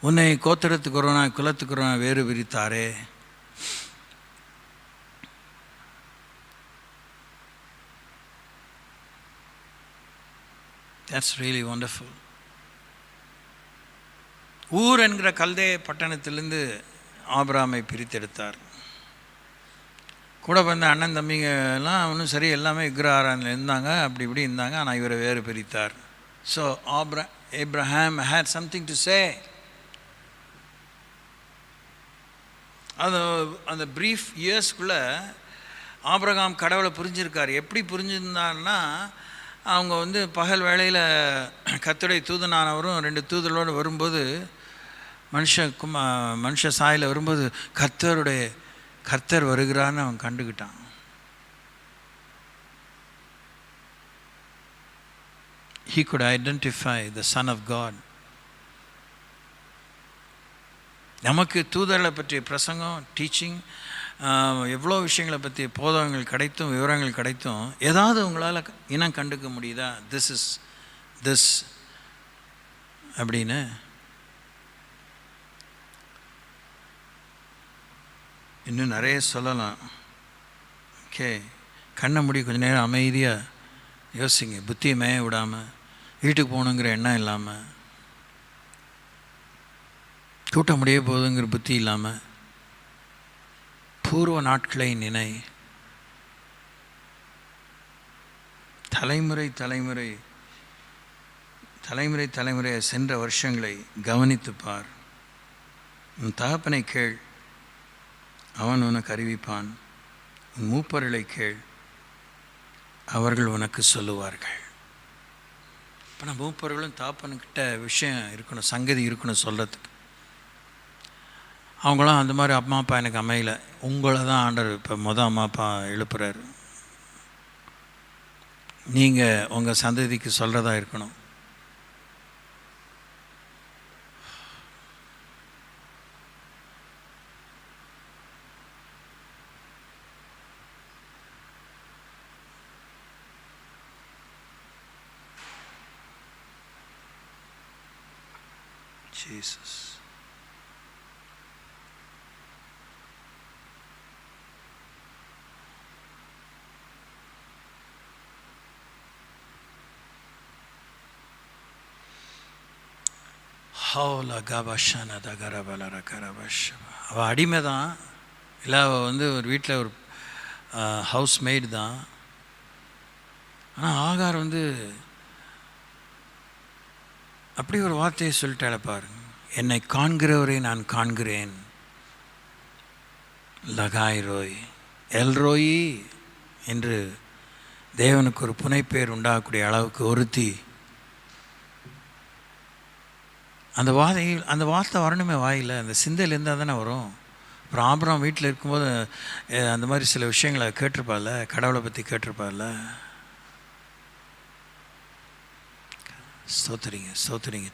உன்னை கோத்திரத்துக்கு ஒருவனா குலத்துக்கு ஒருவனா வேறு பிரித்தாரே. That's really wonderful. ஊர் என்கிற கல்தே பட்டணத்திலிருந்து ஆபிரகாமை பிரித்தெடுத்தார். கூட வந்த அண்ணன் தம்பிங்கெல்லாம் ஒன்றும் சரி, எல்லாமே விக்கிரக ஆராதனையில் இருந்தாங்க, அப்படி இப்படி இருந்தாங்க. ஆனால் இவரை வேறு பிரித்தார். So Abraham had something to say. அந்த ப்ரீஃப் இயர்ஸ்குள்ளே ஆபிரகாம் கடவுளை புரிஞ்சிருக்கார். எப்படி புரிஞ்சிருந்தாருன்னா, அவங்க வந்து பகல் வேளையில் கர்த்தருடைய தூதனானவரும் 2 தூதர்களோடு வரும்போது, மனுஷ சாயில் வரும்போது கர்த்தர் வருகிறான்னு அவன் கண்டுக்கிட்டான். He could identify the Son of God. நமக்கு தூதர்களை பற்றிய பிரசங்கம், டீச்சிங், எவ்வளோ விஷயங்களை பற்றி போதகங்கள் கிடைத்தும் விவரங்கள் கிடைத்தும் ஏதாவது உங்களால் இனம் கண்டுக்க முடியுதா? திஸ் அப்படின்னு இன்னும் நிறைய சொல்லலாம். ஓகே, கண்ணை மூடி கொஞ்சம் நேரம் அமைதியாக யோசிங்க, புத்தியை மேய விடாமல், வீட்டுக்கு போகணுங்கிற எண்ணம் இல்லாமல், கூட்ட முடிய போகுதுங்கிற புத்தி இல்லாமல், பூர்வ நாட்களை நினை, தலைமுறை சென்ற வருஷங்களை கவனித்துப்பார். உன் தகப்பனை கேள், அவன் உனக்கு அறிவிப்பான். உன் மூப்பர்களை கேள், அவர்கள் உனக்கு சொல்லுவார்கள். இப்போ நான் மூப்பர்களும் தாப்பனுக்கிட்ட விஷயம் இருக்கணும், சங்கதி இருக்கணும் சொல்கிறதுக்கு. அவங்களாம் அந்த மாதிரி அம்மா அப்பா எனக்கு அமையலை, உங்களை தான் ஆண்டவர் இப்போ அம்மா அப்பா எழுப்புறாரு, நீங்கள் உங்கள் சந்ததிக்கு சொல்கிறதா இருக்கணும். Jesus. அவள் அடிமை தான், இல்லை அவள் வந்து ஒரு வீட்டில் ஒரு ஹவுஸ் மேய்டு தான். ஆனால் ஆகார் வந்து அப்படி ஒரு வார்த்தையை சொல்லிட்டால பாருங்க, என்னை காண்கிறவரை நான் காண்கிறேன், லகாய் ரோய் எல்ரோயி என்று தேவனுக்கு ஒரு புனைப்பேர் உண்டாகக்கூடிய அளவுக்கு ஒருத்தி. அந்த வார்த்தை வரணுமே வாயில், அந்த சிந்தையில் இருந்தால் தானே வரும். அப்புறம் ஆபிரகாம் வீட்டில் இருக்கும்போது அந்த மாதிரி சில விஷயங்களை கேட்டிருப்பாள்ல, கடவுளை பற்றி கேட்டிருப்பாள்ல. ஸ்தோத்திரிங்க ஸ்தோத்திரிங்க.